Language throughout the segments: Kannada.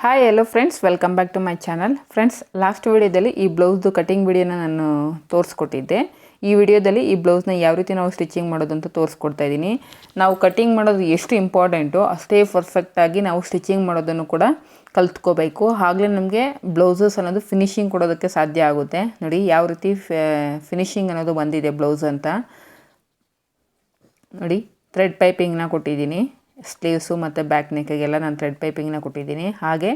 Hi hello friends, welcome back to my channel. Friends, last ವಿಡಿಯೋದಲ್ಲಿ ಈ ಬ್ಲೌಸ್ದು ಕಟಿಂಗ್ ವಿಡಿಯೋನ ನಾನು ತೋರಿಸ್ಕೊಟ್ಟಿದ್ದೆ. ಈ ವಿಡಿಯೋದಲ್ಲಿ ಈ ಬ್ಲೌಸ್ನ ಯಾವ ರೀತಿ ನಾವು ಸ್ಟಿಚಿಂಗ್ ಮಾಡೋದು ಅಂತ ತೋರಿಸ್ಕೊಡ್ತಾ ಇದ್ದೀನಿ. ನಾವು ಕಟಿಂಗ್ ಮಾಡೋದು ಎಷ್ಟು ಇಂಪಾರ್ಟೆಂಟು ಅಷ್ಟೇ ಪರ್ಫೆಕ್ಟಾಗಿ ನಾವು ಸ್ಟಿಚಿಂಗ್ ಮಾಡೋದನ್ನು ಕೂಡ ಕಲ್ತ್ಕೋಬೇಕು. ಆಗಲೇ ನಮಗೆ ಬ್ಲೌಸಸ್ ಅನ್ನೋದು ಫಿನಿಶಿಂಗ್ ಕೊಡೋದಕ್ಕೆ ಸಾಧ್ಯ ಆಗುತ್ತೆ. ನೋಡಿ ಯಾವ ರೀತಿ ಫಿನಿಶಿಂಗ್ ಅನ್ನೋದು ಬಂದಿದೆ ಬ್ಲೌಸ್ ಅಂತ. ನೋಡಿ, ಥ್ರೆಡ್ ಪೈಪಿಂಗ್ನ ಕೊಟ್ಟಿದ್ದೀನಿ. ಸ್ಲೀವ್ಸು ಮತ್ತು ಬ್ಯಾಕ್ ನೆಕ್ಗೆಲ್ಲ ನಾನು ಥ್ರೆಡ್ ಪೈಪಿಂಗ್ನ ಕೊಟ್ಟಿದ್ದೀನಿ. ಹಾಗೆ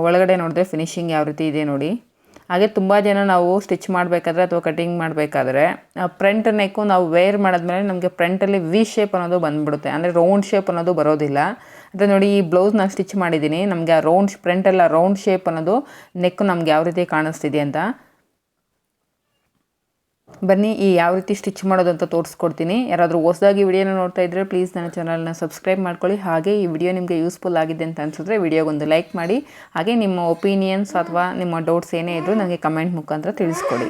ಒಳಗಡೆ ನೋಡಿದ್ರೆ ಫಿನಿಶಿಂಗ್ ಯಾವ ರೀತಿ ಇದೆ ನೋಡಿ. ಹಾಗೆ ತುಂಬ ಜನ ನಾವು ಸ್ಟಿಚ್ ಮಾಡಬೇಕಾದ್ರೆ ಅಥವಾ ಕಟಿಂಗ್ ಮಾಡಬೇಕಾದ್ರೆ ಫ್ರಂಟ್ ನೆಕ್ಕು ನಾವು ವೇರ್ ಮಾಡಿದ್ಮೇಲೆ ನಮಗೆ ಫ್ರಂಟಲ್ಲಿ ವಿ ಶೇಪ್ ಅನ್ನೋದು ಬಂದುಬಿಡುತ್ತೆ. ಅಂದರೆ ರೌಂಡ್ ಶೇಪ್ ಅನ್ನೋದು ಬರೋದಿಲ್ಲ. ಅದೇ ನೋಡಿ, ಈ ಬ್ಲೌಸ್ ನಾನು ಸ್ಟಿಚ್ ಮಾಡಿದ್ದೀನಿ. ನಮಗೆ ಆ ಫ್ರಂಟೆಲ್ಲ ರೌಂಡ್ ಶೇಪ್ ಅನ್ನೋದು ನೆಕ್ಕು ನಮ್ಗೆ ಯಾವ ರೀತಿ ಕಾಣಿಸ್ತಿದೆ ಅಂತ. ಬನ್ನಿ ಈ ಯಾವ ರೀತಿ ಸ್ಟಿಚ್ ಮಾಡೋದು ಅಂತ ತೋರಿಸ್ಕೊಡ್ತೀನಿ. ಯಾರಾದರೂ ಹೊಸದಾಗಿ ವಿಡಿಯೋನ ನೋಡ್ತಾ ಇದ್ದರೆ ಪ್ಲೀಸ್ ನನ್ನ ಚಾನಲ್ನ ಸಬ್ಸ್ಕ್ರೈಬ್ ಮಾಡ್ಕೊಳ್ಳಿ. ಹಾಗೆ ಈ ವಿಡಿಯೋ ನಿಮಗೆ ಯೂಸ್ಫುಲ್ ಆಗಿದೆ ಅಂತ ಅನಿಸಿದ್ರೆ ವಿಡಿಯೋಗೊಂದು ಲೈಕ್ ಮಾಡಿ. ಹಾಗೆ ನಿಮ್ಮ ಒಪಿನಿಯನ್ಸ್ ಅಥವಾ ನಿಮ್ಮ ಡೌಟ್ಸ್ ಏನೇ ಇದ್ದರೂ ನನಗೆ ಕಮೆಂಟ್ ಮುಖಾಂತರ ತಿಳಿಸ್ಕೊಡಿ.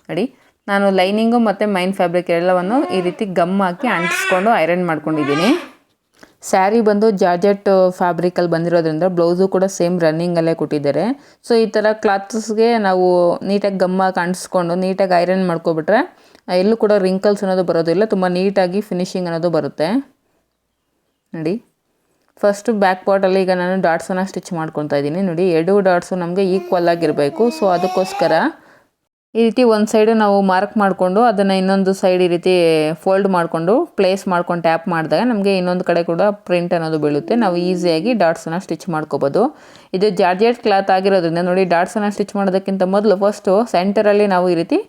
ನೋಡಿ, ನಾನು ಲೈನಿಂಗು ಮತ್ತು ಮೈನ್ ಫ್ಯಾಬ್ರಿಕ್ ಎಲ್ಲವನ್ನು ಈ ರೀತಿ ಗಮ್ ಹಾಕಿ ಅಂಟಿಸ್ಕೊಂಡು ಐರನ್ ಮಾಡ್ಕೊಂಡಿದ್ದೀನಿ. ಸ್ಯಾರಿ ಬಂದು ಜಾರ್ಜೆಟ್ ಫ್ಯಾಬ್ರಿಕಲ್ಲಿ ಬಂದಿರೋದ್ರಿಂದ ಬ್ಲೌಸು ಕೂಡ ಸೇಮ್ ರನ್ನಿಂಗಲ್ಲೇ ಕೊಟ್ಟಿದ್ದಾರೆ. ಸೊ ಈ ಥರ ಕ್ಲಾತ್ಸ್ಗೆ ನಾವು ನೀಟಾಗಿ ಗಮ್ಮಾಗಿ ಅಂಟಿಸ್ಕೊಂಡು ನೀಟಾಗಿ ಐರನ್ ಮಾಡ್ಕೊಬಿಟ್ರೆ ಎಲ್ಲೂ ಕೂಡ ರಿಂಕಲ್ಸ್ ಅನ್ನೋದು ಬರೋದಿಲ್ಲ. ತುಂಬ ನೀಟಾಗಿ ಫಿನಿಶಿಂಗ್ ಅನ್ನೋದು ಬರುತ್ತೆ. ನೋಡಿ, ಫಸ್ಟು ಬ್ಯಾಕ್ ಪಾರ್ಟಲ್ಲಿ ಈಗ ನಾನು ಡಾಟ್ಸನ್ನು ಸ್ಟಿಚ್ ಮಾಡ್ಕೊತಾ ಇದ್ದೀನಿ. ನೋಡಿ, ಎರಡು ಡಾಟ್ಸು ನಮಗೆ ಈಕ್ವಲ್ ಆಗಿರಬೇಕು. ಸೊ ಅದಕ್ಕೋಸ್ಕರ ಈ ರೀತಿ ಒಂದು ಸೈಡು ನಾವು ಮಾರ್ಕ್ ಮಾಡಿಕೊಂಡು ಅದನ್ನು ಇನ್ನೊಂದು ಸೈಡ್ ಈ ರೀತಿ ಫೋಲ್ಡ್ ಮಾಡಿಕೊಂಡು ಪ್ಲೇಸ್ ಮಾಡ್ಕೊಂಡು ಟ್ಯಾಪ್ ಮಾಡಿದಾಗ ನಮಗೆ ಇನ್ನೊಂದು ಕಡೆ ಕೂಡ ಪ್ರಿಂಟ್ ಅನ್ನೋದು ಬೀಳುತ್ತೆ. ನಾವು ಈಸಿಯಾಗಿ ಡಾಟ್ಸನ್ನು ಸ್ಟಿಚ್ ಮಾಡ್ಕೋಬೋದು. ಇದು ಜಾರ್ಜೆಟ್ ಕ್ಲಾತ್ ಆಗಿರೋದ್ರಿಂದ ನೋಡಿ, ಡಾಟ್ಸನ್ನು ಸ್ಟಿಚ್ ಮಾಡೋದಕ್ಕಿಂತ ಮೊದಲು ಫಸ್ಟು ಸೆಂಟರಲ್ಲಿ ನಾವು ಈ ರೀತಿ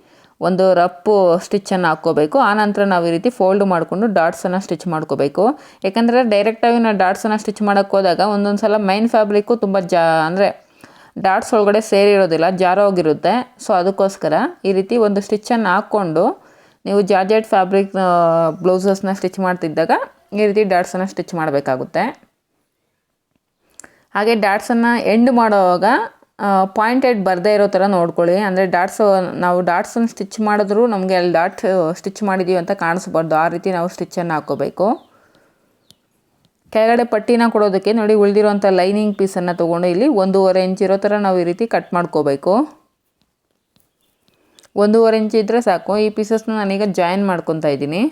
ಒಂದು ರಪ್ಪು ಸ್ಟಿಚ್ಚನ್ನು ಹಾಕ್ಕೋಬೇಕು. ಆನಂತರ ನಾವು ಈ ರೀತಿ ಫೋಲ್ಡ್ ಮಾಡಿಕೊಂಡು ಡಾಟ್ಸನ್ನು ಸ್ಟಿಚ್ ಮಾಡ್ಕೋಬೇಕು. ಯಾಕಂದರೆ ಡೈರೆಕ್ಟಾಗಿ ನಾವು ಡಾಟ್ಸನ್ನು ಸ್ಟಿಚ್ ಮಾಡೋಕ್ಕೆ ಹೋದಾಗ ಒಂದೊಂದು ಸಲ ಮೈನ್ ಫ್ಯಾಬ್ರಿಕ್ಕು ತುಂಬ ಅಂದರೆ ಡಾಟ್ಸ್ ಒಳಗಡೆ ಸೇರಿರೋದಿಲ್ಲ, ಜಾರೋಗಿರುತ್ತೆ. ಸೊ ಅದಕ್ಕೋಸ್ಕರ ಈ ರೀತಿ ಒಂದು ಸ್ಟಿಚ್ಚನ್ನು ಹಾಕ್ಕೊಂಡು ನೀವು ಜಾರ್ಜೆಟ್ ಫ್ಯಾಬ್ರಿಕ್ ಬ್ಲೌಸಸ್ನ ಸ್ಟಿಚ್ ಮಾಡ್ತಿದ್ದಾಗ ಈ ರೀತಿ ಡಾಟ್ಸನ್ನು ಸ್ಟಿಚ್ ಮಾಡಬೇಕಾಗುತ್ತೆ. ಹಾಗೆ ಡಾಟ್ಸನ್ನು ಎಂಡ್ ಮಾಡುವಾಗ ಪಾಯಿಂಟೆಡ್ ಬರದೇ ಇರೋ ಥರ ನೋಡ್ಕೊಳ್ಳಿ. ಅಂದರೆ ನಾವು ಡಾಟ್ಸನ್ನು ಸ್ಟಿಚ್ ಮಾಡಿದ್ರೂ ನಮಗೆ ಅಲ್ಲಿ ಡಾಟ್ ಸ್ಟಿಚ್ ಮಾಡಿದ್ದೀವಿ ಅಂತ ಕಾಣಿಸ್ಬಾರ್ದು. ಆ ರೀತಿ ನಾವು ಸ್ಟಿಚ್ಚನ್ನು ಹಾಕ್ಕೋಬೇಕು. ಕೆಳಗಡೆ ಪಟ್ಟಿನ ಕೊಡೋದಕ್ಕೆ ನೋಡಿ, ಉಳಿದಿರೋಂಥ ಲೈನಿಂಗ್ ಪೀಸನ್ನು ತೊಗೊಂಡು ಇಲ್ಲಿ 1.5 ಇಂಚ್ ಇರೋ ಥರ ನಾವು ಈ ರೀತಿ ಕಟ್ ಮಾಡ್ಕೋಬೇಕು. 1.5 ಇಂಚ್ ಇದ್ದರೆ ಸಾಕು. ಈ ಪೀಸಸ್ನ ನಾನೀಗ ಜಾಯಿನ್ ಮಾಡ್ಕೊತಾ ಇದ್ದೀನಿ.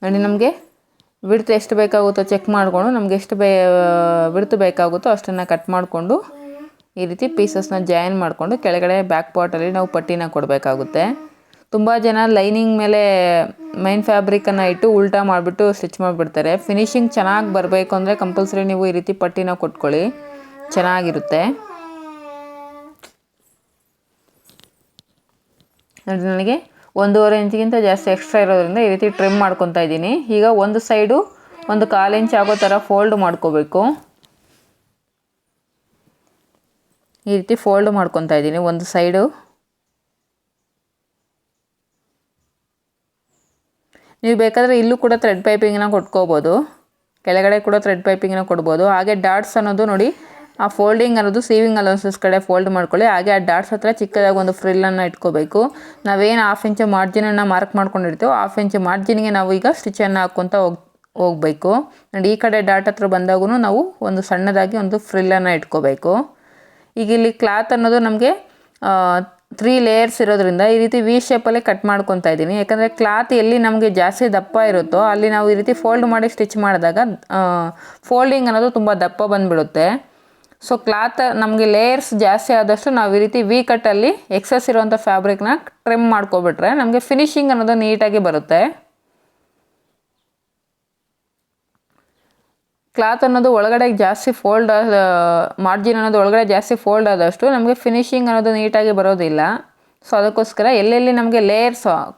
ನೋಡಿ, ನಮಗೆ ವಿಡ್ತ್ ಎಷ್ಟು ಬೇಕಾಗುತ್ತೋ ಚೆಕ್ ಮಾಡಿಕೊಂಡು ನಮಗೆ ಎಷ್ಟು ವಿಡ್ತ್ ಬೇಕಾಗುತ್ತೋ ಅಷ್ಟನ್ನು ಕಟ್ ಮಾಡಿಕೊಂಡು ಈ ರೀತಿ ಪೀಸಸ್ನ ಜಾಯಿನ್ ಮಾಡಿಕೊಂಡು ಕೆಳಗಡೆ ಬ್ಯಾಕ್ ಪಾರ್ಟಲ್ಲಿ ನಾವು ಪಟ್ಟಿನ ಕೊಡಬೇಕಾಗುತ್ತೆ. ತುಂಬ ಜನ ಲೈನಿಂಗ್ ಮೇಲೆ ಮೈನ್ ಫ್ಯಾಬ್ರಿಕನ್ನು ಇಟ್ಟು ಉಲ್ಟಾ ಮಾಡಿಬಿಟ್ಟು ಸ್ಟಿಚ್ ಮಾಡಿಬಿಡ್ತಾರೆ. ಫಿನಿಶಿಂಗ್ ಚೆನ್ನಾಗಿ ಬರಬೇಕು ಅಂದರೆ ಕಂಪಲ್ಸರಿ ನೀವು ಈ ರೀತಿ ಪಟ್ಟಿನ ಕೊಟ್ಕೊಳ್ಳಿ, ಚೆನ್ನಾಗಿರುತ್ತೆ. ನೋಡಿ, ನನಗೆ 1.5 ಇಂಚಿಗಿಂತ ಜಾಸ್ತಿ ಎಕ್ಸ್ಟ್ರಾ ಇರೋದ್ರಿಂದ ಈ ರೀತಿ ಟ್ರಿಮ್ ಮಾಡ್ಕೊತಾ ಇದ್ದೀನಿ. ಈಗ ಒಂದು ಸೈಡು 1/4 ಇಂಚ್ ಆಗೋ ಥರ ಫೋಲ್ಡ್ ಮಾಡ್ಕೋಬೇಕು. ಈ ರೀತಿ ಫೋಲ್ಡ್ ಮಾಡ್ಕೊತಾ ಇದ್ದೀನಿ ಒಂದು ಸೈಡು. ನೀವು ಬೇಕಾದರೆ ಇಲ್ಲೂ ಕೂಡ ಥ್ರೆಡ್ ಪೈಪಿಂಗ್ನ ಕೊಟ್ಕೋಬೋದು, ಕೆಳಗಡೆ ಕೂಡ ಥ್ರೆಡ್ ಪೈಪಿಂಗ್ನ ಕೊಡ್ಬೋದು. ಹಾಗೆ ಡಾಟ್ಸ್ ಅನ್ನೋದು ನೋಡಿ, ಆ ಫೋಲ್ಡಿಂಗ್ ಅನ್ನೋದು ಸೀವಿಂಗ್ ಅಲೌನ್ಸಸ್ ಕಡೆ ಫೋಲ್ಡ್ ಮಾಡ್ಕೊಳ್ಳಿ. ಹಾಗೆ ಆ ಡಾಟ್ಸ್ ಹತ್ರ ಚಿಕ್ಕದಾಗಿ ಒಂದು ಫ್ರಿಲ್ಲನ್ನು ಇಟ್ಕೋಬೇಕು. ನಾವೇನು 1/2 ಇಂಚ್ ಮಾರ್ಜಿನನ್ನು ಮಾರ್ಕ್ ಮಾಡ್ಕೊಂಡಿರ್ತೀವೋ 1/2 ಇಂಚ್ ಮಾರ್ಜಿನ್ಗೆ ನಾವು ಈಗ ಸ್ಟಿಚನ್ನು ಹಾಕ್ಕೊತ ಹೋಗಬೇಕು. ನೋಡಿ, ಈ ಕಡೆ ಡಾಟ್ ಹತ್ರ ಬಂದಾಗೂ ನಾವು ಒಂದು ಸಣ್ಣದಾಗಿ ಒಂದು ಫ್ರಿಲ್ಲನ್ನು ಇಟ್ಕೋಬೇಕು. ಈಗ ಇಲ್ಲಿ ಕ್ಲಾತ್ ಅನ್ನೋದು ನಮಗೆ 3 ಲೇಯರ್ಸ್ ಇರೋದ್ರಿಂದ ಈ ರೀತಿ ವಿ ಶೇಪಲ್ಲಿ ಕಟ್ ಮಾಡ್ಕೊತಾ ಇದ್ದೀನಿ. ಯಾಕಂದರೆ ಕ್ಲಾತ್ ಎಲ್ಲಿ ನಮಗೆ ಜಾಸ್ತಿ ದಪ್ಪ ಇರುತ್ತೋ ಅಲ್ಲಿ ನಾವು ಈ ರೀತಿ ಫೋಲ್ಡ್ ಮಾಡಿ ಸ್ಟಿಚ್ ಮಾಡಿದಾಗ ಫೋಲ್ಡಿಂಗ್ ಅನ್ನೋದು ತುಂಬ ದಪ್ಪ ಬಂದುಬಿಡುತ್ತೆ. ಸೊ ಕ್ಲಾತ್ ನಮಗೆ ಲೇಯರ್ಸ್ ಜಾಸ್ತಿ ಆದಷ್ಟು ನಾವು ಈ ರೀತಿ ವಿ ಕಟ್ಟಲ್ಲಿ ಎಕ್ಸಸ್ ಇರೋವಂಥ ಫ್ಯಾಬ್ರಿಕ್ನ ಟ್ರಿಮ್ ಮಾಡ್ಕೊಬಿಟ್ರೆ ನಮಗೆ ಫಿನಿಶಿಂಗ್ ಅನ್ನೋದು ನೀಟಾಗಿ ಬರುತ್ತೆ. ಕ್ಲಾತ್ ಅನ್ನೋದು ಒಳಗಡೆ ಜಾಸ್ತಿ ಮಾರ್ಜಿನ್ ಅನ್ನೋದು ಒಳಗಡೆ ಜಾಸ್ತಿ ಫೋಲ್ಡ್ ಆದಷ್ಟು ನಮಗೆ ಫಿನಿಶಿಂಗ್ ಅನ್ನೋದು ನೀಟಾಗಿ ಬರೋದಿಲ್ಲ. ಸೊ ಅದಕ್ಕೋಸ್ಕರ ಎಲ್ಲೆಲ್ಲಿ ನಮಗೆ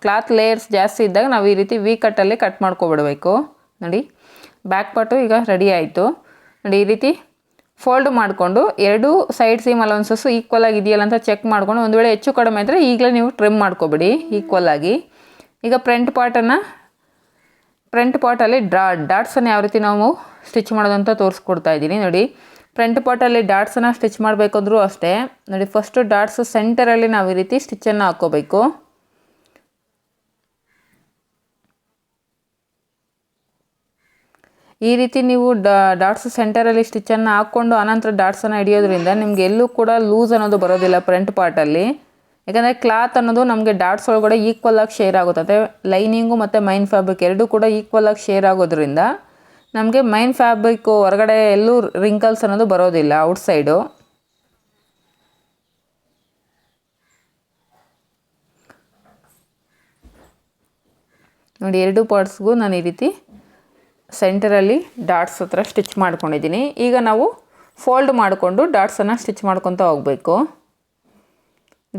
ಕ್ಲಾತ್ ಲೇಯರ್ಸ್ ಜಾಸ್ತಿ ಇದ್ದಾಗ ನಾವು ಈ ರೀತಿ ವಿ ಕಟ್ಟಲ್ಲಿ ಕಟ್ ಮಾಡ್ಕೊಬಿಡಬೇಕು. ನೋಡಿ, ಬ್ಯಾಕ್ ಪಾರ್ಟು ಈಗ ರೆಡಿ ಆಯಿತು. ನೋಡಿ, ಈ ರೀತಿ ಫೋಲ್ಡ್ ಮಾಡಿಕೊಂಡು 2 ಸೈಡ್ ಸೀಮ್ ಅಲೌನ್ಸಸ್ಸು ಈಕ್ವಲ್ ಆಗಿದೆಯಲ್ಲ ಅಂತ ಚೆಕ್ ಮಾಡ್ಕೊಂಡು ಒಂದು ವೇಳೆ ಹೆಚ್ಚು ಕಡಿಮೆ ಇದ್ದರೆ ಈಗಲೇ ನೀವು ಟ್ರಿಮ್ ಮಾಡ್ಕೊಬಿಡಿ ಈಕ್ವಲ್ ಆಗಿ. ಈಗ ಫ್ರಂಟ್ ಪಾರ್ಟಲ್ಲಿ ಡಾಟ್ಸನ್ನು ಯಾವ ರೀತಿ ನಾವು ಸ್ಟಿಚ್ ಮಾಡೋದಂತ ತೋರಿಸ್ಕೊಡ್ತಾ ಇದ್ದೀನಿ. ನೋಡಿ, ಫ್ರಂಟ್ ಪಾರ್ಟಲ್ಲಿ ಡಾಟ್ಸನ್ನು ಸ್ಟಿಚ್ ಮಾಡಬೇಕಂದ್ರೂ ಅಷ್ಟೇ. ನೋಡಿ, ಫಸ್ಟು ಡಾಟ್ಸು ಸೆಂಟರಲ್ಲಿ ನಾವು ಈ ರೀತಿ ಸ್ಟಿಚ್ಚನ್ನು ಹಾಕ್ಕೋಬೇಕು. ಈ ರೀತಿ ನೀವು ಡಾಟ್ಸ್ ಸೆಂಟರಲ್ಲಿ ಸ್ಟಿಚ್ಚನ್ನು ಹಾಕ್ಕೊಂಡು ಆನಂತರ ಡಾಟ್ಸನ್ನು ಹಿಡಿಯೋದ್ರಿಂದ ನಿಮಗೆ ಎಲ್ಲೂ ಕೂಡ ಲೂಸ್ ಅನ್ನೋದು ಬರೋದಿಲ್ಲ ಫ್ರಂಟ್ ಪಾರ್ಟಲ್ಲಿ. ಯಾಕಂದರೆ ಕ್ಲಾತ್ ಅನ್ನೋದು ನಮಗೆ ಡಾಟ್ಸ್ ಒಳಗಡೆ ಈಕ್ವಲಾಗಿ ಶೇರ್ ಆಗುತ್ತೆ. ಲೈನಿಂಗು ಮತ್ತು ಮೈನ್ ಫ್ಯಾಬ್ರಿಕ್ ಎರಡೂ ಕೂಡ ಈಕ್ವಲಾಗಿ ಶೇರ್ ಆಗೋದ್ರಿಂದ ನಮಗೆ ಮೈನ್ ಫ್ಯಾಬ್ರಿಕ್ಕು ಹೊರಗಡೆ ಎಲ್ಲೂ ರಿಂಕಲ್ಸ್ ಅನ್ನೋದು ಬರೋದಿಲ್ಲ ಔಟ್ಸೈಡು. ನೋಡಿ, ಎರಡು ಪಾರ್ಟ್ಸ್ಗೂ ನಾನು ಈ ರೀತಿ ಸೆಂಟರಲ್ಲಿ ಡಾಟ್ಸ್ ಹತ್ರ ಸ್ಟಿಚ್ ಮಾಡ್ಕೊಂಡಿದ್ದೀನಿ. ಈಗ ನಾವು ಫೋಲ್ಡ್ ಮಾಡಿಕೊಂಡು ಡಾಟ್ಸನ್ನು ಸ್ಟಿಚ್ ಮಾಡ್ಕೊತ ಹೋಗಬೇಕು.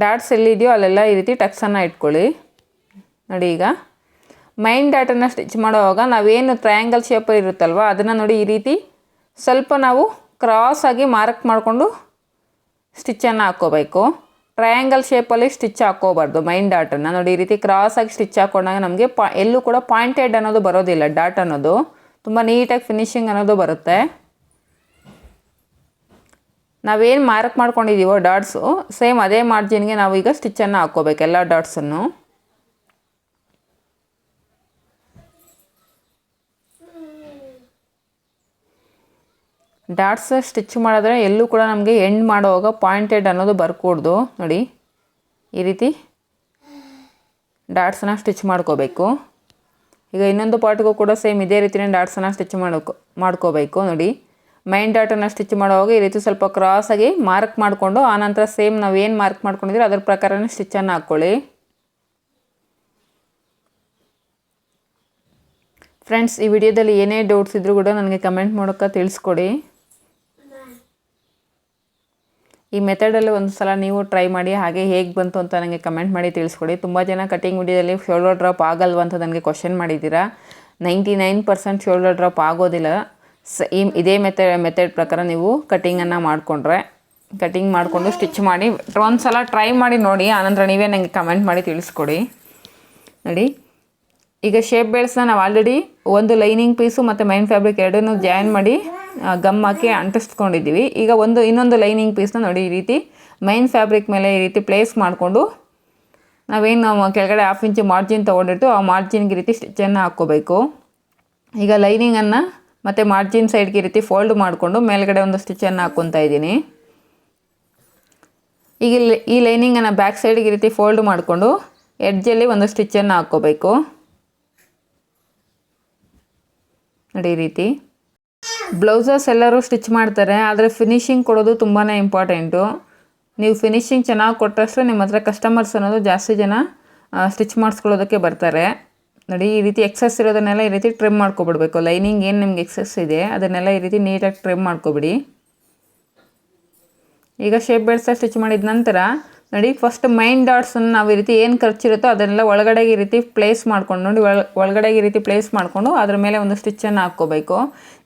ಡಾಟ್ಸ್ ಎಲ್ಲಿದೆಯೋ ಅಲ್ಲೆಲ್ಲ ಈ ರೀತಿ ಟಕ್ಸನ್ನು ಇಟ್ಕೊಳ್ಳಿ. ನೋಡಿ, ಈಗ ಮೈನ್ ಡಾಟನ್ನು ಸ್ಟಿಚ್ ಮಾಡುವಾಗ ನಾವೇನು ಟ್ರಯಾಂಗಲ್ ಶೇಪ್ ಇರುತ್ತಲ್ವ ಅದನ್ನು ನೋಡಿ ಈ ರೀತಿ ಸ್ವಲ್ಪ ನಾವು ಕ್ರಾಸಾಗಿ ಮಾರ್ಕ್ ಮಾಡಿಕೊಂಡು ಸ್ಟಿಚ್ಚನ್ನು ಹಾಕ್ಕೋಬೇಕು. ಟ್ರಯಾಂಗಲ್ ಶೇಪಲ್ಲಿ ಸ್ಟಿಚ್ ಹಾಕ್ಕೋಬಾರ್ದು ಮೈನ್ ಡಾಟನ್ನು. ನೋಡಿ, ಈ ರೀತಿ ಕ್ರಾಸಾಗಿ ಸ್ಟಿಚ್ ಹಾಕ್ಕೊಂಡಾಗ ನಮಗೆ ಎಲ್ಲೂ ಕೂಡ ಪಾಯಿಂಟೆಡ್ ಅನ್ನೋದು ಬರೋದಿಲ್ಲ. ಡಾಟ್ ಅನ್ನೋದು ತುಂಬ ನೀಟಾಗಿ ಫಿನಿಶಿಂಗ್ ಅನ್ನೋದು ಬರುತ್ತೆ. ನಾವೇನು ಮಾರ್ಕ್ ಮಾಡ್ಕೊಂಡಿದ್ದೀವೋ ಡಾಟ್ಸು ಸೇಮ್ ಅದೇ ಮಾರ್ಜಿನ್ಗೆ ನಾವು ಈಗ ಸ್ಟಿಚ್ಚನ್ನು ಹಾಕ್ಕೋಬೇಕು ಎಲ್ಲ ಡಾಟ್ಸನ್ನು. ಡಾಟ್ಸ್ ಸ್ಟಿಚ್ ಮಾಡಿದ್ರೆ ಎಲ್ಲೂ ಕೂಡ ನಮಗೆ ಎಂಡ್ ಮಾಡುವಾಗ ಪಾಯಿಂಟೆಡ್ ಅನ್ನೋದು ಬರ್ಕೂಡ್ದು. ನೋಡಿ, ಈ ರೀತಿ ಡಾಟ್ಸನ್ನು ಸ್ಟಿಚ್ ಮಾಡ್ಕೋಬೇಕು. ಈಗ ಇನ್ನೊಂದು ಪಾರ್ಟ್ಗೂ ಕೂಡ ಸೇಮ್ ಇದೇ ರೀತಿಯೇ ಡಾಟ್ಸನ್ನು ಸ್ಟಿಚ್ ಮಾಡ್ಕೋಬೇಕು. ನೋಡಿ, ಮೈನ್ ಡಾಟನ್ನು ಸ್ಟಿಚ್ ಮಾಡುವಾಗ ಈ ರೀತಿ ಸ್ವಲ್ಪ ಕ್ರಾಸಾಗಿ ಮಾರ್ಕ್ ಮಾಡಿಕೊಂಡು ಆನಂತರ ಸೇಮ್ ನಾವು ಏನು ಮಾರ್ಕ್ ಮಾಡ್ಕೊಂಡಿದ್ದೀವಿ ಅದರ ಪ್ರಕಾರನೇ ಸ್ಟಿಚ್ಚನ್ನು ಹಾಕ್ಕೊಳ್ಳಿ. ಫ್ರೆಂಡ್ಸ್, ಈ ವಿಡಿಯೋದಲ್ಲಿ ಏನೇ ಡೌಟ್ಸ್ ಇದ್ದರೂ ಕೂಡ ನನಗೆ ಕಮೆಂಟ್ ಮಾಡೋಕ್ಕೆ ತಿಳಿಸ್ಕೊಡಿ. ಈ ಮೆಥಡಲ್ಲಿ ಒಂದು ಸಲ ನೀವು ಟ್ರೈ ಮಾಡಿ, ಹಾಗೆ ಹೇಗೆ ಬಂತು ಅಂತ ನನಗೆ ಕಮೆಂಟ್ ಮಾಡಿ ತಿಳಿಸ್ಕೊಡಿ. ತುಂಬ ಜನ ಕಟಿಂಗ್ ವಿಡಿಯೋದಲ್ಲಿ ಶೋಲ್ಡರ್ ಡ್ರಾಪ್ ಆಗಲ್ವ ಅಂತ ನನಗೆ ಕ್ವಶನ್ ಮಾಡಿದ್ದೀರಾ. 99% ಶೋಲ್ಡರ್ ಡ್ರಾಪ್ ಆಗೋದಿಲ್ಲ. ಇದೇ ಮೆಥಡ್ ಪ್ರಕಾರ ನೀವು ಕಟಿಂಗನ್ನು ಮಾಡಿಕೊಂಡ್ರೆ ಕಟಿಂಗ್ ಮಾಡಿಕೊಂಡು ಸ್ಟಿಚ್ ಮಾಡಿ ಒಂದು ಸಲ ಟ್ರೈ ಮಾಡಿ ನೋಡಿ, ಆನಂತರ ನೀವೇ ನನಗೆ ಕಮೆಂಟ್ ಮಾಡಿ ತಿಳಿಸ್ಕೊಡಿ. ನೋಡಿ, ಈಗ ಶೇಪ್ ಬೇಲ್ಸ್ನ ನಾವು ಆಲ್ರೆಡಿ ಒಂದು ಲೈನಿಂಗ್ ಪೀಸು ಮತ್ತು ಮೈನ್ ಫ್ಯಾಬ್ರಿಕ್ ಎರಡನ್ನೂ ಜಾಯಿನ್ ಮಾಡಿ ಗಮ್ ಹಾಕಿ ಅಂಟಿಸ್ಕೊಂಡಿದ್ದೀವಿ. ಈಗ ಇನ್ನೊಂದು ಲೈನಿಂಗ್ ಪೀಸ್ನ ನೋಡಿ ಈ ರೀತಿ ಮೈನ್ ಫ್ಯಾಬ್ರಿಕ್ ಮೇಲೆ ಈ ರೀತಿ ಪ್ಲೇಸ್ ಮಾಡಿಕೊಂಡು ನಾವೇನು ಕೆಳಗಡೆ 1/2 ಇಂಚ್ ಮಾರ್ಜಿನ್ ತೊಗೊಂಡಿರ್ತೀವಿ ಆ ಮಾರ್ಜಿನ್ಗೆ ಈ ರೀತಿ ಸ್ಟಿಚ್ಚನ್ನು ಹಾಕ್ಕೋಬೇಕು. ಈಗ ಲೈನಿಂಗನ್ನು ಮತ್ತು ಮಾರ್ಜಿನ್ ಸೈಡ್ಗೆ ಈ ರೀತಿ ಫೋಲ್ಡ್ ಮಾಡಿಕೊಂಡು ಮೇಲ್ಗಡೆ ಒಂದು ಸ್ಟಿಚ್ಚನ್ನು ಹಾಕ್ಕೊತಾ ಇದ್ದೀನಿ. ಈಗ ಈ ಲೈನಿಂಗನ್ನು ಬ್ಯಾಕ್ ಸೈಡ್ಗೆ ಈ ರೀತಿ ಫೋಲ್ಡ್ ಮಾಡಿಕೊಂಡು ಎಡ್ಜಲ್ಲಿ ಒಂದು ಸ್ಟಿಚ್ಚನ್ನು ಹಾಕ್ಕೋಬೇಕು. ನೋಡಿ, ಈ ರೀತಿ ಬ್ಲೌಸಸ್ ಎಲ್ಲರೂ ಸ್ಟಿಚ್ ಮಾಡ್ತಾರೆ, ಆದರೆ ಫಿನಿಶಿಂಗ್ ಕೊಡೋದು ತುಂಬಾ ಇಂಪಾರ್ಟೆಂಟು. ನೀವು ಫಿನಿಶಿಂಗ್ ಚೆನ್ನಾಗಿ ಕೊಟ್ಟಷ್ಟು ನಿಮ್ಮ ಹತ್ರ ಕಸ್ಟಮರ್ಸ್ ಅನ್ನೋದು ಜಾಸ್ತಿ ಜನ ಸ್ಟಿಚ್ ಮಾಡಿಸ್ಕೊಳ್ಳೋದಕ್ಕೆ ಬರ್ತಾರೆ. ನೋಡಿ, ಈ ರೀತಿ ಎಕ್ಸಸ್ ಇರೋದನ್ನೆಲ್ಲ ಈ ರೀತಿ ಟ್ರಿಮ್ ಮಾಡ್ಕೊಬಿಡ್ಬೇಕು. ಲೈನಿಂಗ್ ಏನು ನಿಮ್ಗೆ ಎಕ್ಸಸ್ ಇದೆ ಅದನ್ನೆಲ್ಲ ಈ ರೀತಿ ನೀಟಾಗಿ ಟ್ರಿಮ್ ಮಾಡ್ಕೊಬಿಡಿ. ಈಗ ಶೇಪ್ ಬೇಲ್ಸ್ ಸ್ಟಿಚ್ ಮಾಡಿದ ನಂತರ ನೋಡಿ, ಫಸ್ಟ್ ಮೈನ್ ಡಾಟ್ಸನ್ನು ನಾವು ಈ ರೀತಿ ಏನು ಖರ್ಚಿರುತ್ತೋ ಅದನ್ನೆಲ್ಲ ಒಳಗಡೆಗೆ ಈ ರೀತಿ ಪ್ಲೇಸ್ ಮಾಡ್ಕೊಂಡು ನೋಡಿ ಒಳಗಡೆಗೆ ಈ ರೀತಿ ಪ್ಲೇಸ್ ಮಾಡಿಕೊಂಡು ಅದ್ರ ಮೇಲೆ ಒಂದು ಸ್ಟಿಚ್ಚನ್ನು ಹಾಕ್ಕೋಬೇಕು.